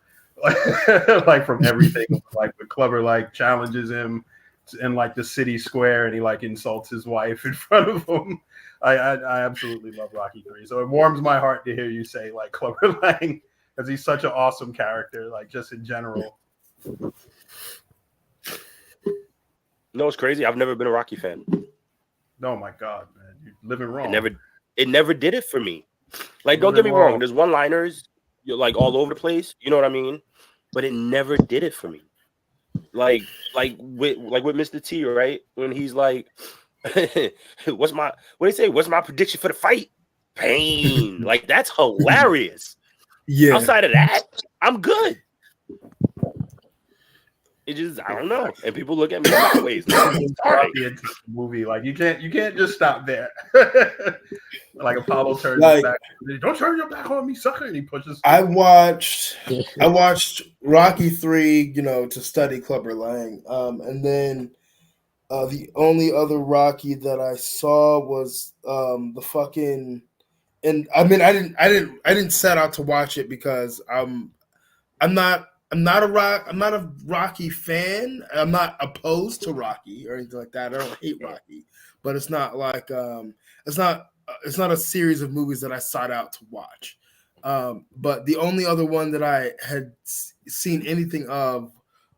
like from everything. Like the Clubber like challenges him in like the city square, and he like insults his wife in front of him. I absolutely love Rocky 3. So it warms my heart to hear you say like Clubber Lang, because he's such an awesome character. Like just in general. No, it's crazy. I've never been a Rocky fan. Oh my God, man, you're living wrong. It never did it for me. Like, don't get me wrong. There's one-liners, you're like all over the place. You know what I mean? But it never did it for me. Like with Mr. T, right? When he's like, what's my prediction for the fight? Pain. Like that's hilarious. Yeah. Outside of that, I'm good. It just I don't know, and people look at me sideways. Sorry. Movie like you can't just stop there. Like Apollo turns his back. Don't turn your back on me, sucker! And he pushes. I watched Rocky 3, to study Clubber Lang, and then the only other Rocky that I saw was the fucking. And I mean, I didn't set out to watch it because I'm not a Rocky fan. I'm not opposed to Rocky or anything like that. I don't hate Rocky, but it's not like it's not a series of movies that I sought out to watch. But the only other one that I had seen anything of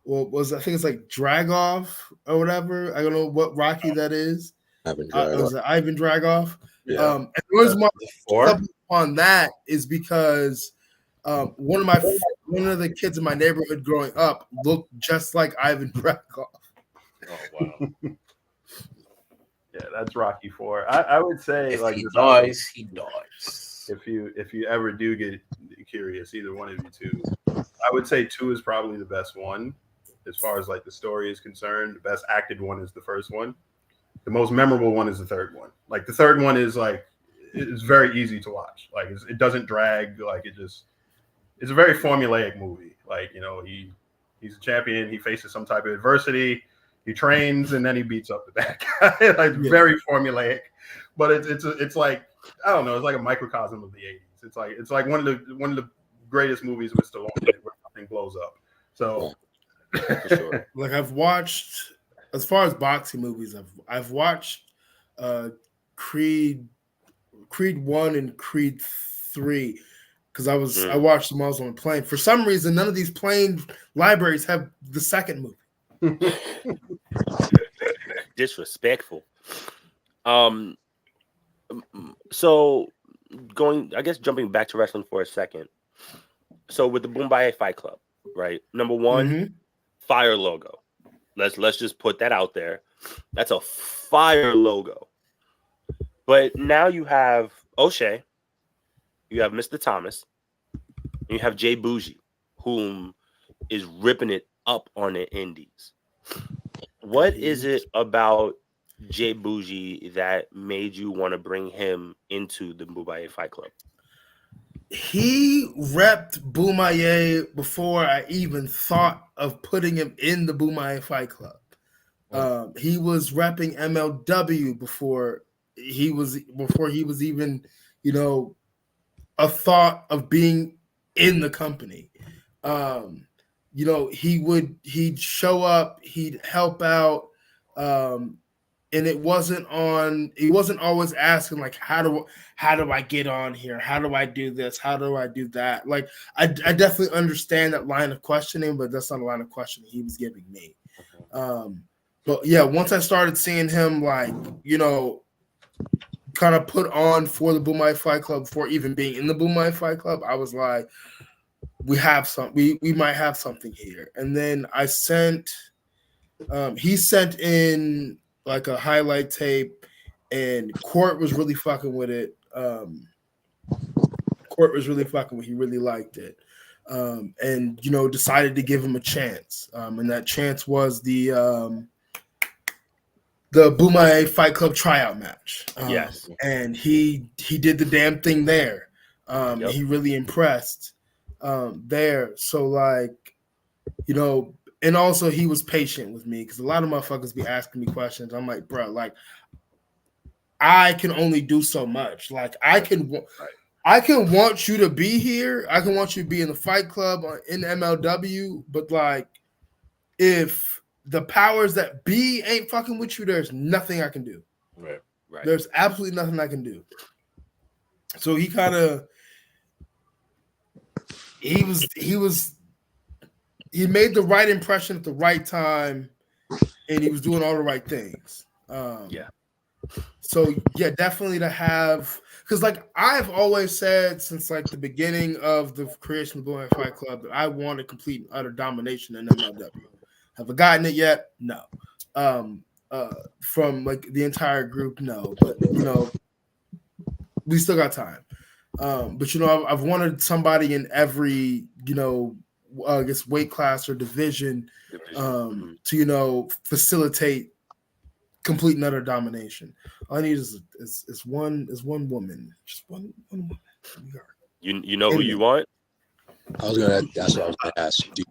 was I think it's like Dragoff or whatever. I don't know what Rocky that is. Ivan Dragoff. Yeah. And the reason why I on that is because one of the kids in my neighborhood growing up looked just like Ivan Dragoff. Oh wow! Yeah, that's Rocky 4. I would say If like he dies, he dies. If you ever do get curious, either one of you two, I would say 2 is probably the best one as far as like the story is concerned. The best acted one is the first one. The most memorable one is the third one. Like the third one is like it's very easy to watch. Like it doesn't drag. Like it's a very formulaic movie. Like, you know, he's a champion. He faces some type of adversity. He trains and then he beats up the bad guy. Like very formulaic, but it's like, I don't know. It's like a microcosm of the '80s. It's like one of the greatest movies with Stallone where nothing blows up. So, for sure. Like I've watched, as far as boxing movies, I've watched Creed 1 and Creed 3 because I watched them. I was on a plane. For some reason, none of these plane libraries have the second movie. Disrespectful. So jumping back to wrestling for a second. So with the Boombaye Fight Club, right? Number one, fire logo. Let's just put that out there. That's a fire logo. But now you have O'Shea, you have Mr. Thomas, and you have Jay Bougie, whom is ripping it up on the indies. What is it about Jay Bougie that made you want to bring him into the Boombaye Fight Club? He repped Boombaye before I even thought of putting him in the Boombaye Fight Club. He was repping MLW before he was even, you know, a thought of being in the company. You know, he'd show up, he'd help out, and he wasn't always asking like, how do I get on here? How do I do this? How do I do that? Like, I definitely understand that line of questioning, but that's not a line of questioning he was giving me. But yeah, once I started seeing him, like, you know, kind of put on for the Boombaye Fight Club before even being in the Boombaye Fight Club, I was like, we might have something here. And then I he sent in like a highlight tape, and Court was really fucking with it. He really liked it. And, you know, decided to give him a chance. And that chance was the Boombaye Fight Club tryout match. Yes. And he did the damn thing there. He really impressed there. So, like, you know, and also he was patient with me because a lot of motherfuckers be asking me questions. I'm like, bro, like, I can only do so much. Like, I can want you to be here. I can want you to be in the Fight Club or in MLW. But, like, if the powers that be ain't fucking with you, there's nothing I can do. Right. There's absolutely nothing I can do. So he made the right impression at the right time, and he was doing all the right things. So yeah, definitely to have, because like I've always said since like the beginning of the creation of the Boombaye Fight Club that I wanted complete and utter domination in MLW. Have I gotten it yet? No. From like the entire group, no. But you know, we still got time. But you know, I've wanted somebody in every, you know, I guess weight class or division to, you know, facilitate complete and utter domination. All I need is one woman, just one woman. You know who you want? That's what I was gonna ask. You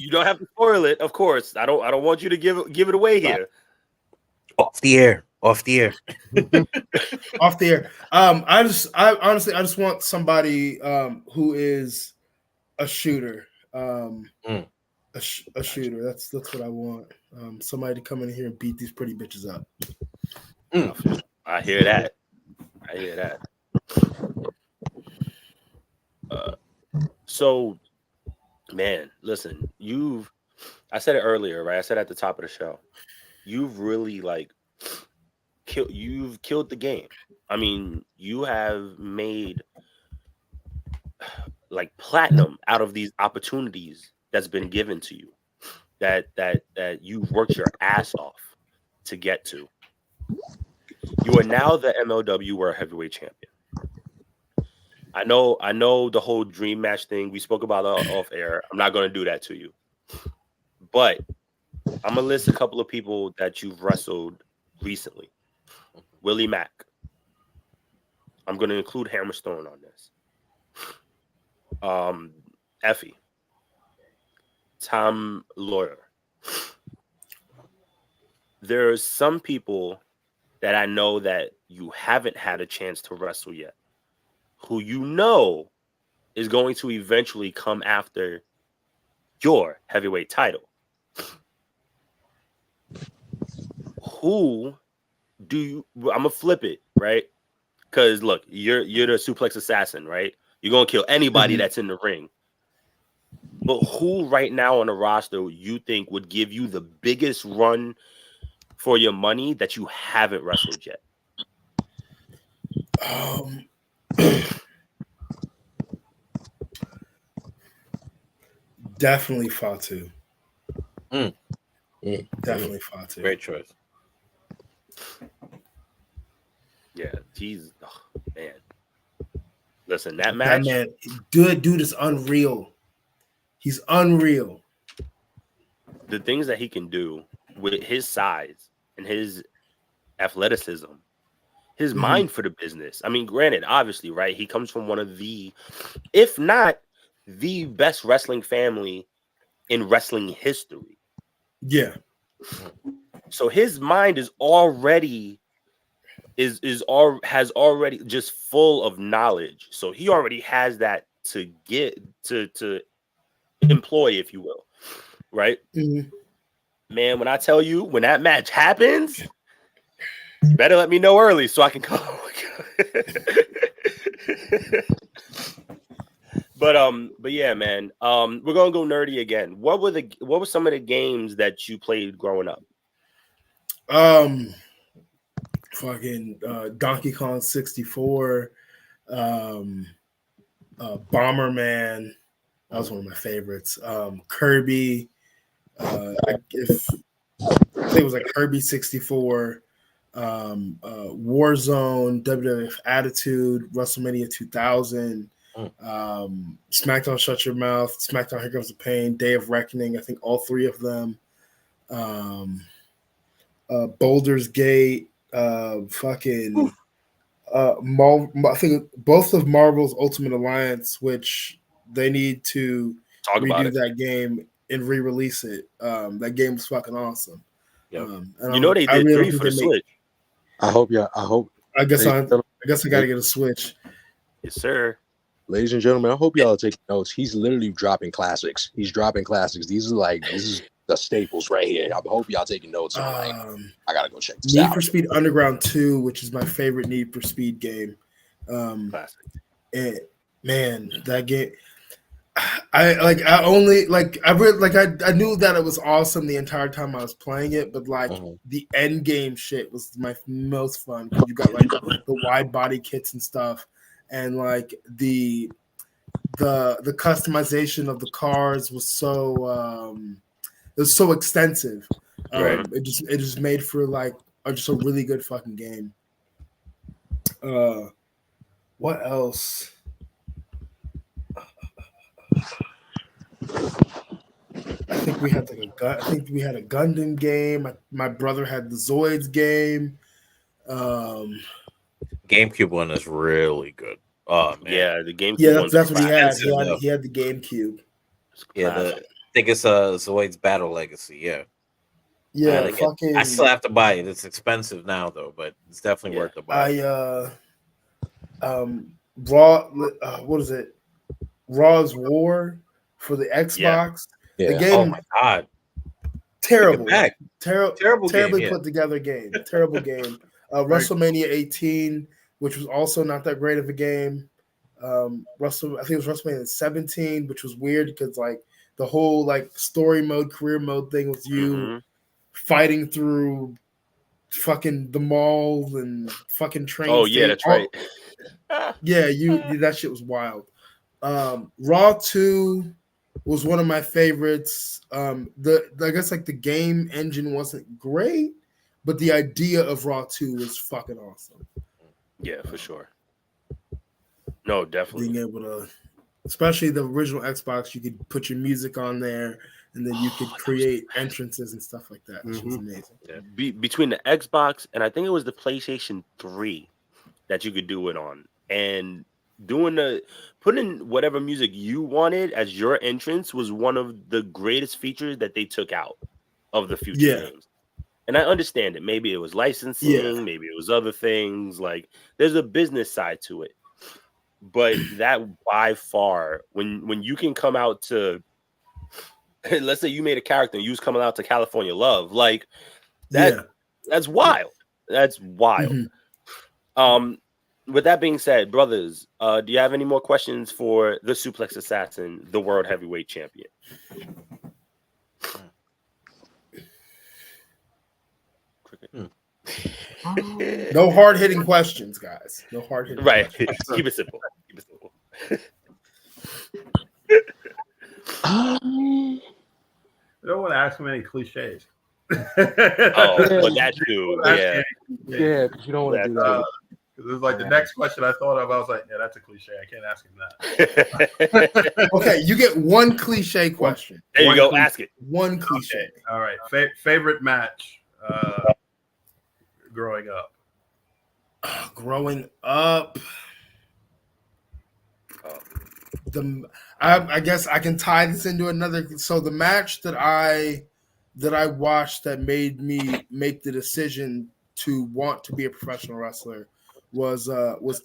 don't have to spoil it, of course. I don't want you to give it away here. Off the air. Off the air. I just want somebody who is a shooter. A shooter. That's what I want. Somebody to come in here and beat these pretty bitches up. I hear that. So, man, listen, I said it earlier, right? I said at the top of the show, you've really like you've killed the game. I mean, you have made like platinum out of these opportunities that's been given to you, that you've worked your ass off to get to. You are now the MLW World Heavyweight Champion. I know the whole dream match thing. We spoke about it off air. I'm not going to do that to you. But I'm going to list a couple of people that you've wrestled recently. Willie Mack, I'm going to include Hammerstone on this. Effie, Tom Lawyer. There's some people that I know that you haven't had a chance to wrestle yet, who you know is going to eventually come after your heavyweight title. Who do you? I'm gonna flip it, right? Because look, you're the suplex assassin, right? You're gonna kill anybody that's in the ring. But who right now on the roster you think would give you the biggest run for your money that you haven't wrestled yet? Definitely Fatu. Definitely Fatu. Great choice. Yeah, he's man. Listen, that match. That man, dude is unreal. He's unreal. The things that he can do with his size and his athleticism, his mind for the business. I mean, granted, obviously, right? He comes from one of the, if not the best wrestling family in wrestling history. Yeah. So his mind is already has already just full of knowledge. So he already has that to get to employ, if you will. Right? Man, when I tell you, when that match happens, you better let me know early so I can come. But yeah, man. We're gonna go nerdy again. What were some of the games that you played growing up? Fucking Donkey Kong 64, Bomberman. That was one of my favorites. Kirby. I think it was like Kirby 64, Warzone, WWF Attitude, WrestleMania 2000, SmackDown Shut Your Mouth, SmackDown Here Comes the Pain, Day of Reckoning. I think all three of them. Boulder's Gate, I think both of Marvel's Ultimate Alliance, which they need to redo that game and re-release it. That game was fucking awesome. Yep. They did 3 for the Switch. I guess I got to get a Switch. Yes, sir. Ladies and gentlemen, I hope y'all are taking notes. He's literally dropping classics. This is the staples right here. I hope y'all taking notes. I gotta go check this out. Need for Speed Underground 2, which is my favorite Need for Speed game. Classic. And man, that game. I knew that it was awesome the entire time I was playing it, but the end game shit was my most fun because you got like the wide body kits and stuff, and like the customization of the cars was so it was so extensive. Right. It just made for like just a really good fucking game. What else? I think we had a Gundam game. My brother had the Zoids game. GameCube one is really good. Oh man, yeah, the GameCube. Yeah, that's what he had. He had the GameCube. Yeah, I think it's Zoid's Battle Legacy. Yeah. Yeah, I still have to buy it. It's expensive now though, but it's definitely worth the buy. What is it? Raw's War for the Xbox. Yeah. The game, oh my god, terrible, terribly game, put together game, terrible game. WrestleMania 18, which was also not that great of a game. I think it was WrestleMania 17, which was weird because like the whole like story mode, career mode thing was you fighting through fucking the mall and fucking trains. Oh yeah, that's right. Yeah, that shit was wild. Raw 2 was one of my favorites. I guess like the game engine wasn't great, but the idea of Raw 2 was fucking awesome. Yeah, for sure. No, definitely. Being able to, especially the original Xbox, you could put your music on there, and then you could create entrances and stuff like that, which was amazing. Yeah. Between the Xbox and I think it was the PlayStation 3 that you could do it on. and putting whatever music you wanted as your entrance was one of the greatest features that they took out of the future games. And I understand it. Maybe it was licensing, maybe it was other things. Like there's a business side to it. But that by far, when you can come out to, let's say you made a character and you was coming out to California Love, like that, that's wild. That's wild. With that being said, brothers, do you have any more questions for the Suplex Assassin, the World Heavyweight Champion? No hard hitting questions, guys. No hard hitting. Right. Questions. Keep it simple. Keep it simple. You don't want to ask him any cliches. Well, that too. Yeah, because you don't want to do that. Because it's like the next question I thought of, I was like, yeah, that's a cliche. I can't ask him that. Okay, you get one cliche question. There you go. Ask it. One cliche. Okay. All right. Favorite match growing up? Growing up, I guess I can tie this into another. So the match that I watched that made me make the decision to want to be a professional wrestler was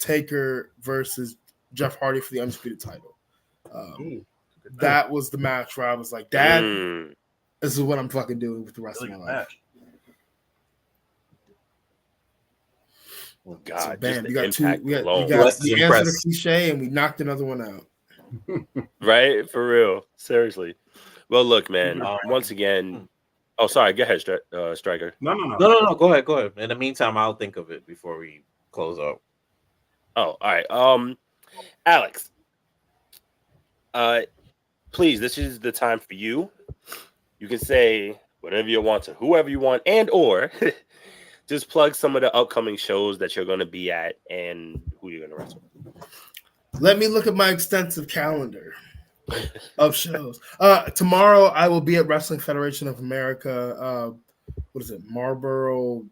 Taker versus Jeff Hardy for the undisputed title. That was the match where I was like, Dad, this is what I'm fucking doing with the rest of my life. Oh, God, so, bam, just we got two. We got the answer the cliche, and we knocked another one out. Right, for real, seriously. Well, look, man. Once again, oh, sorry. Go ahead, Stryker. No. Go ahead. In the meantime, I'll think of it before we close up. Oh, all right. Alex, please. This is the time for you. You can say whatever you want to whoever you want, and or just plug some of the upcoming shows that you're going to be at and who you're going to wrestle. Let me look at my extensive calendar of shows. Tomorrow, I will be at Wrestling Federation of America. What is it? Marlboro,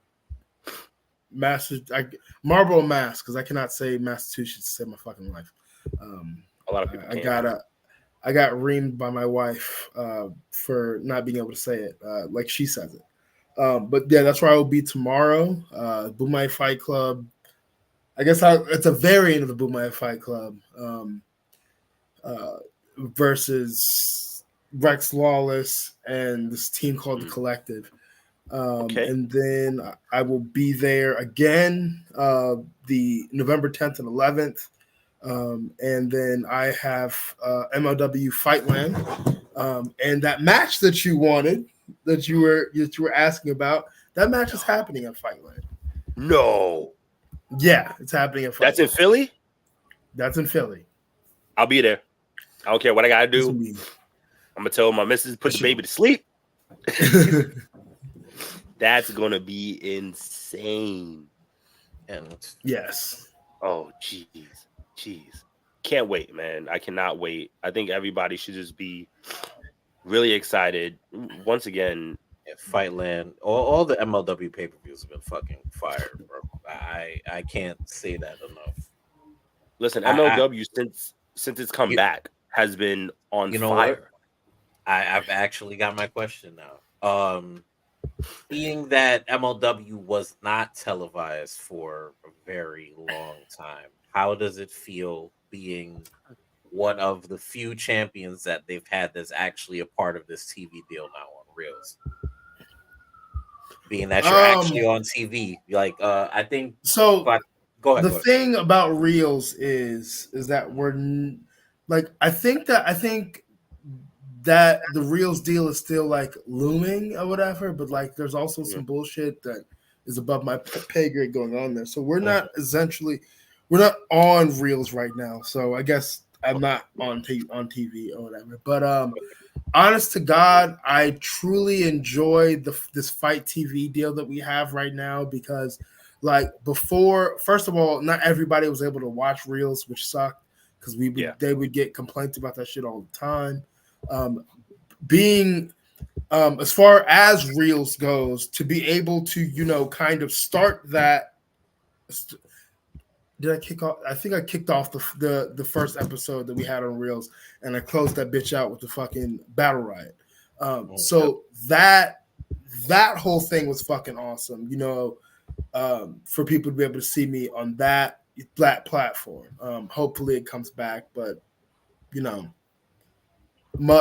Mass, because I cannot say Massachusetts to save my fucking life. A lot of people can't. I got reamed by my wife for not being able to say it like she says it. But yeah, that's where I will be tomorrow. Boomai Fight Club. I guess it's a variant of the Boomai Fight Club versus Rex Lawless and this team called the Collective. And then I will be there again the November 10th and 11th. And then I have MLW Fightland. And that match that you wanted, that you were asking about, that match is happening at Fightland. No. Yeah, it's happening at Fightland. That's in Philly? That's in Philly. I'll be there. I don't care what I gotta do. I'm gonna tell my missus put the baby to sleep. That's gonna be insane. And yes. Oh, jeez. Can't wait, man. I cannot wait. I think everybody should just be really excited. Once again, Fightland, all the MLW pay-per-views have been fucking fire, bro. I can't say that enough. Listen, MLW since it's come back has been on fire. I've actually got my question now. Being that MLW was not televised for a very long time, how does it feel being one of the few champions that they've had that's actually a part of this TV deal now on Reels? Being that you're actually on TV, like I think so. Go ahead. The thing about Reels is that we're like I think that the Reels deal is still like looming or whatever, but like there's also some bullshit that is above my pay grade going on there. So we're not on Reels right now. So I guess I'm not on TV or whatever. But honest to God, I truly enjoy this Fight TV deal that we have right now because like before, first of all, not everybody was able to watch Reels, which sucked because they would get complaints about that shit all the time. As far as Reels goes, to be able to kind of start that did I kick off? I think I kicked off the first episode that we had on Reels, and I closed that bitch out with the fucking battle riot. So that whole thing was fucking awesome. You know, for people to be able to see me on that platform. Hopefully it comes back, but you know,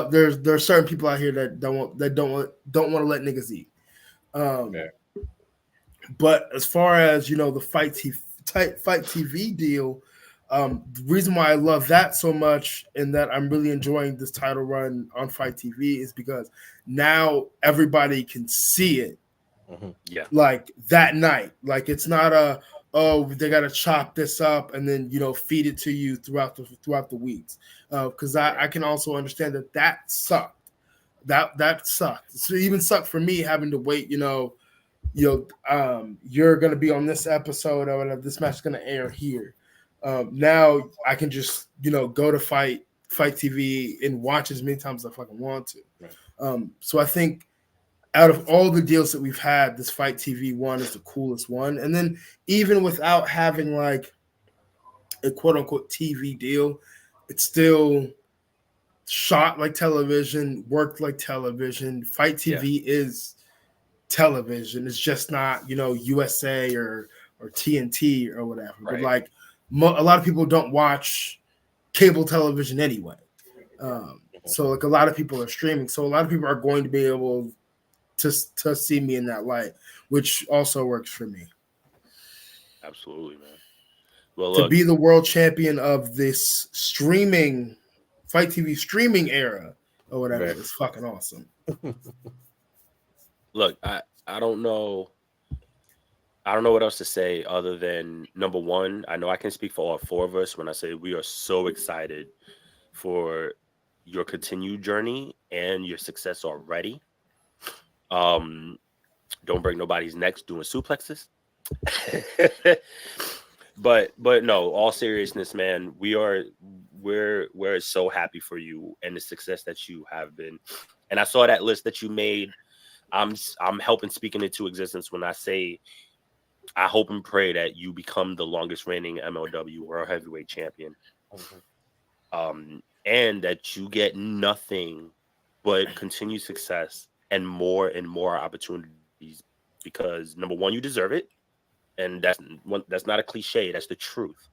there are certain people out here that don't want to let niggas eat. But as far as you know, the Fight TV deal, the reason why I love that so much and that I'm really enjoying this title run on Fight TV is because now everybody can see it. Yeah, like that night. Like it's not they got to chop this up and then feed it to you throughout the weeks. Because I can also understand that sucked. That sucked. So it even sucked for me having to wait. You're gonna be on this episode or whatever. This match is gonna air here. Now I can just go to Fight TV and watch as many times as I fucking want to. Right. So I think out of all the deals that we've had, this Fight TV one is the coolest one. And then even without having like a quote unquote TV deal, it's still shot like television, worked like television. Fight TV is television. It's just not, USA or TNT or whatever. Right. But like a lot of people don't watch cable television anyway. So like a lot of people are streaming. So a lot of people are going to be able to see me in that light, which also works for me. Absolutely, man. Well, to be the world champion of this streaming Fight TV streaming era or whatever is fucking awesome. Look, I don't know what else to say other than number one, I know I can speak for all four of us when I say we are so excited for your continued journey and your success already. Don't break nobody's necks doing suplexes. but no, all seriousness, man, we're so happy for you and the success that you have been. And I saw that list that you made. I'm helping speak it into existence when I say I hope and pray that you become the longest reigning MLW World Heavyweight Champion. And that you get nothing but continued success and more opportunities, because number one, you deserve it, and that's not a cliche. That's the truth.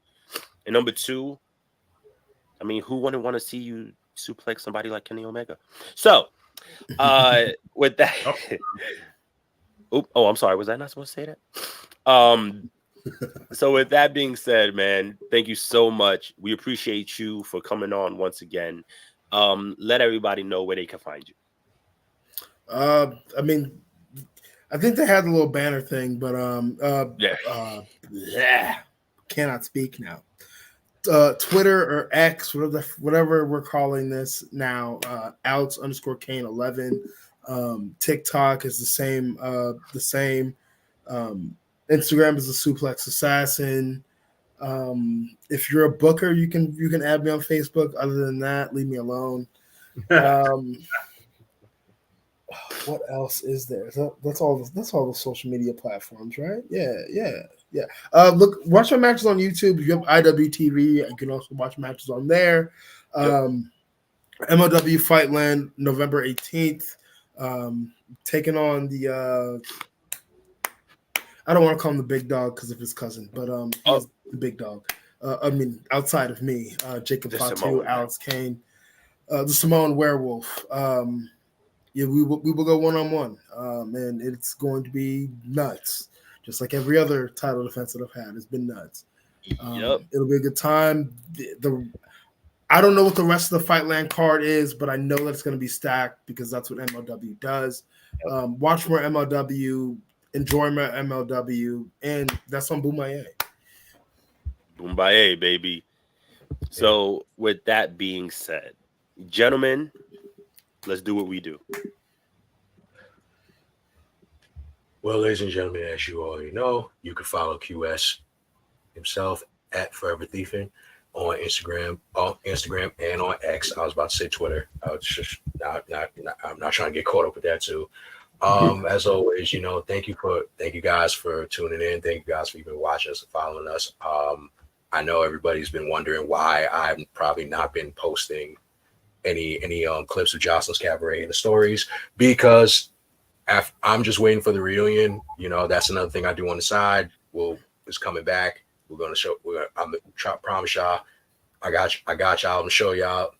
And number two, I mean, who wouldn't want to see you suplex somebody like Kenny Omega? So, with that, I'm sorry, was I not supposed to say that? So with that being said, man, thank you so much. We appreciate you for coming on once again. Let everybody know where they can find you. I mean, I think they had a little banner thing, but cannot speak now. Twitter or X, whatever we're calling this now, Alex_Kane 11. TikTok is the same. Instagram is the Suplex Assassin. If you're a booker, you can add me on Facebook. Other than that, leave me alone. What else is there? That's all the social media platforms, right? Yeah. Look, watch my matches on YouTube. If you have IWTV, you can also watch matches on there. MLW Fightland, November 18th. Taking on the I don't want to call him the big dog because of his cousin, but the big dog. I mean, outside of me, Jacob Fatu, Alex Kane, the Samoan Werewolf. We will go one-on-one, and it's going to be nuts, just like every other title defense that I've had. It's been nuts. It'll be a good time. I don't know what the rest of the Fightland card is, but I know that it's going to be stacked because that's what MLW does. Watch more MLW, enjoy my MLW, and that's on Boombaye. Boombaye, baby. So with that being said, gentlemen, let's do what we do. Well, ladies and gentlemen, as you already know, you can follow QS himself at Forever Thiefing on Instagram and on X. I was about to say Twitter. I was just I'm not trying to get caught up with that too. As always, thank you guys for tuning in. Thank you guys for even watching us and following us. I know everybody's been wondering why I've probably not been posting any clips of Jocelyn's Cabaret in the stories, because I'm just waiting for the reunion. That's another thing I do on the side. It's coming back. We're gonna show. I'm promise y'all. I got y'all. I'm gonna show y'all.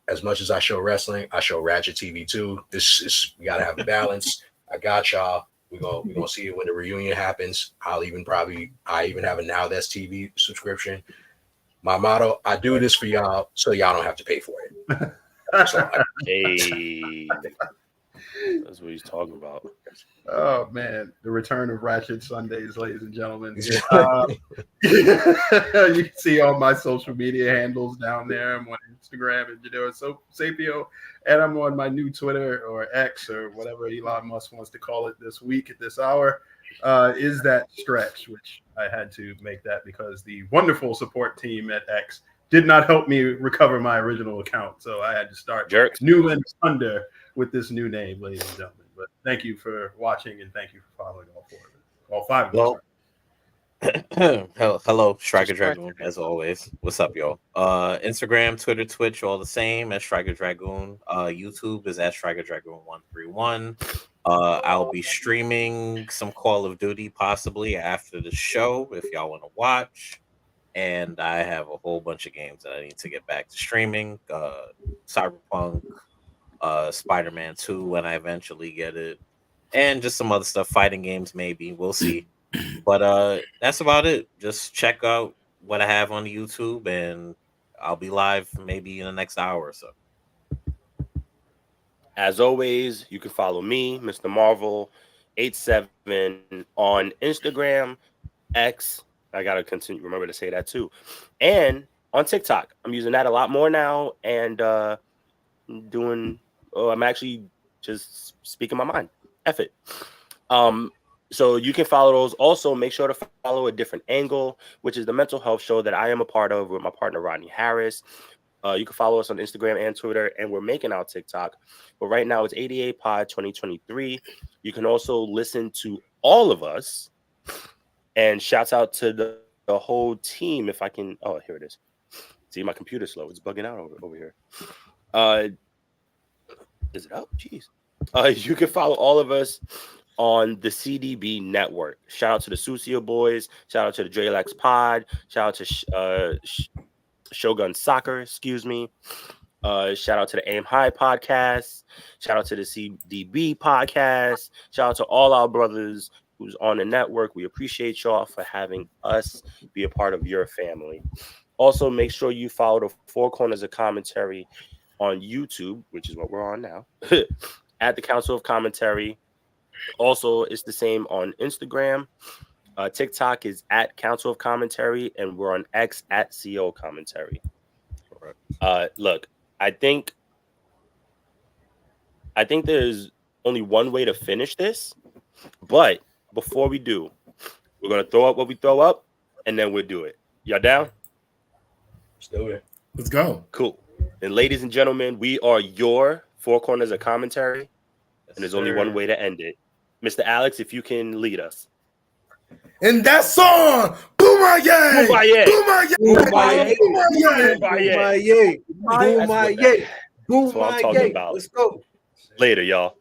As much as I show wrestling, I show Ratchet TV too. We gotta have a balance. I got y'all. We're gonna see it when the reunion happens. I even have a Now That's TV subscription. My motto: I do this for y'all, so y'all don't have to pay for it. Hey, that's what he's talking about. Oh man, the return of Ratchet Sundays, ladies and gentlemen. You can see all my social media handles down there. I'm on Instagram at Jador Sapio, and I'm on my new Twitter, or X, or whatever Elon Musk wants to call it this week at this hour. Is that stretch, which I had to make that because the wonderful support team at X did not help me recover my original account, so I had to start new and under with this new name, ladies and gentlemen. But thank you for watching, and thank you for following all five of us. Hello, Stryker Dragoon, as always. What's up, y'all? Instagram, Twitter, Twitch, all the same as Stryker Dragoon. YouTube is at Stryker Dragoon 131. I'll be streaming some Call of Duty possibly after the show if y'all want to watch. And I have a whole bunch of games that I need to get back to streaming. Cyberpunk, Spider-Man 2 when I eventually get it, and just some other stuff, fighting games maybe. We'll see. But that's about it. Just check out what I have on YouTube, and I'll be live maybe in the next hour or so. As always, you can follow me, Mr. Marvel 87 on Instagram, X. I gotta remember to say that too, and on TikTok. I'm using that a lot more now, and I'm actually just speaking my mind. F it. So you can follow those. Also, make sure to follow A Different Angle, which is the mental health show that I am a part of with my partner Rodney Harris. You can follow us on Instagram and Twitter, and we're making our TikTok. But right now it's 88 Pod 2023. You can also listen to all of us. And shouts out to the whole team. If I can, here it is. See, my computer's slow. It's bugging out over here. Is it up? Jeez. You can follow all of us on the CDB network. Shout out to the Susio Boys. Shout out to the Drelex Pod. Shout out to Shogun Soccer. Excuse me. Shout out to the Aim High podcast. Shout out to the CDB podcast. Shout out to all our brothers who's on the network. We appreciate y'all for having us be a part of your family. Also, make sure you follow the Four Corners of Commentary on YouTube, which is what we're on now, at the Council of Commentary. Also, it's the same on Instagram. TikTok is at Council of Commentary, and we're on X at CO Commentary. Look, I think there's only one way to finish this, but before we do, we're going to throw up what we throw up, and then we'll do it. Y'all down? Let's do it. Let's go. Cool. And ladies and gentlemen, we are your Four Corners of Commentary, and there's only one way to end it. Mr. Alex, if you can lead us. And that song, Boomaye! Boomaye! Boomaye! Boomaye! Boomaye! That's what I'm talking about. Let's go. Later, y'all.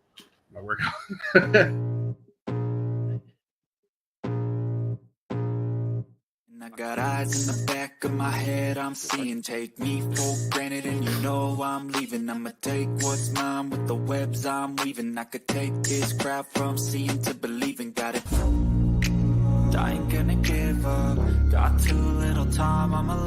I got eyes in the back of my head, I'm seeing. Take me for granted and you know I'm leaving. I'ma take what's mine with the webs I'm weaving. I could take this crowd from seeing to believing. Got it. I ain't gonna give up. Got too little time, I'm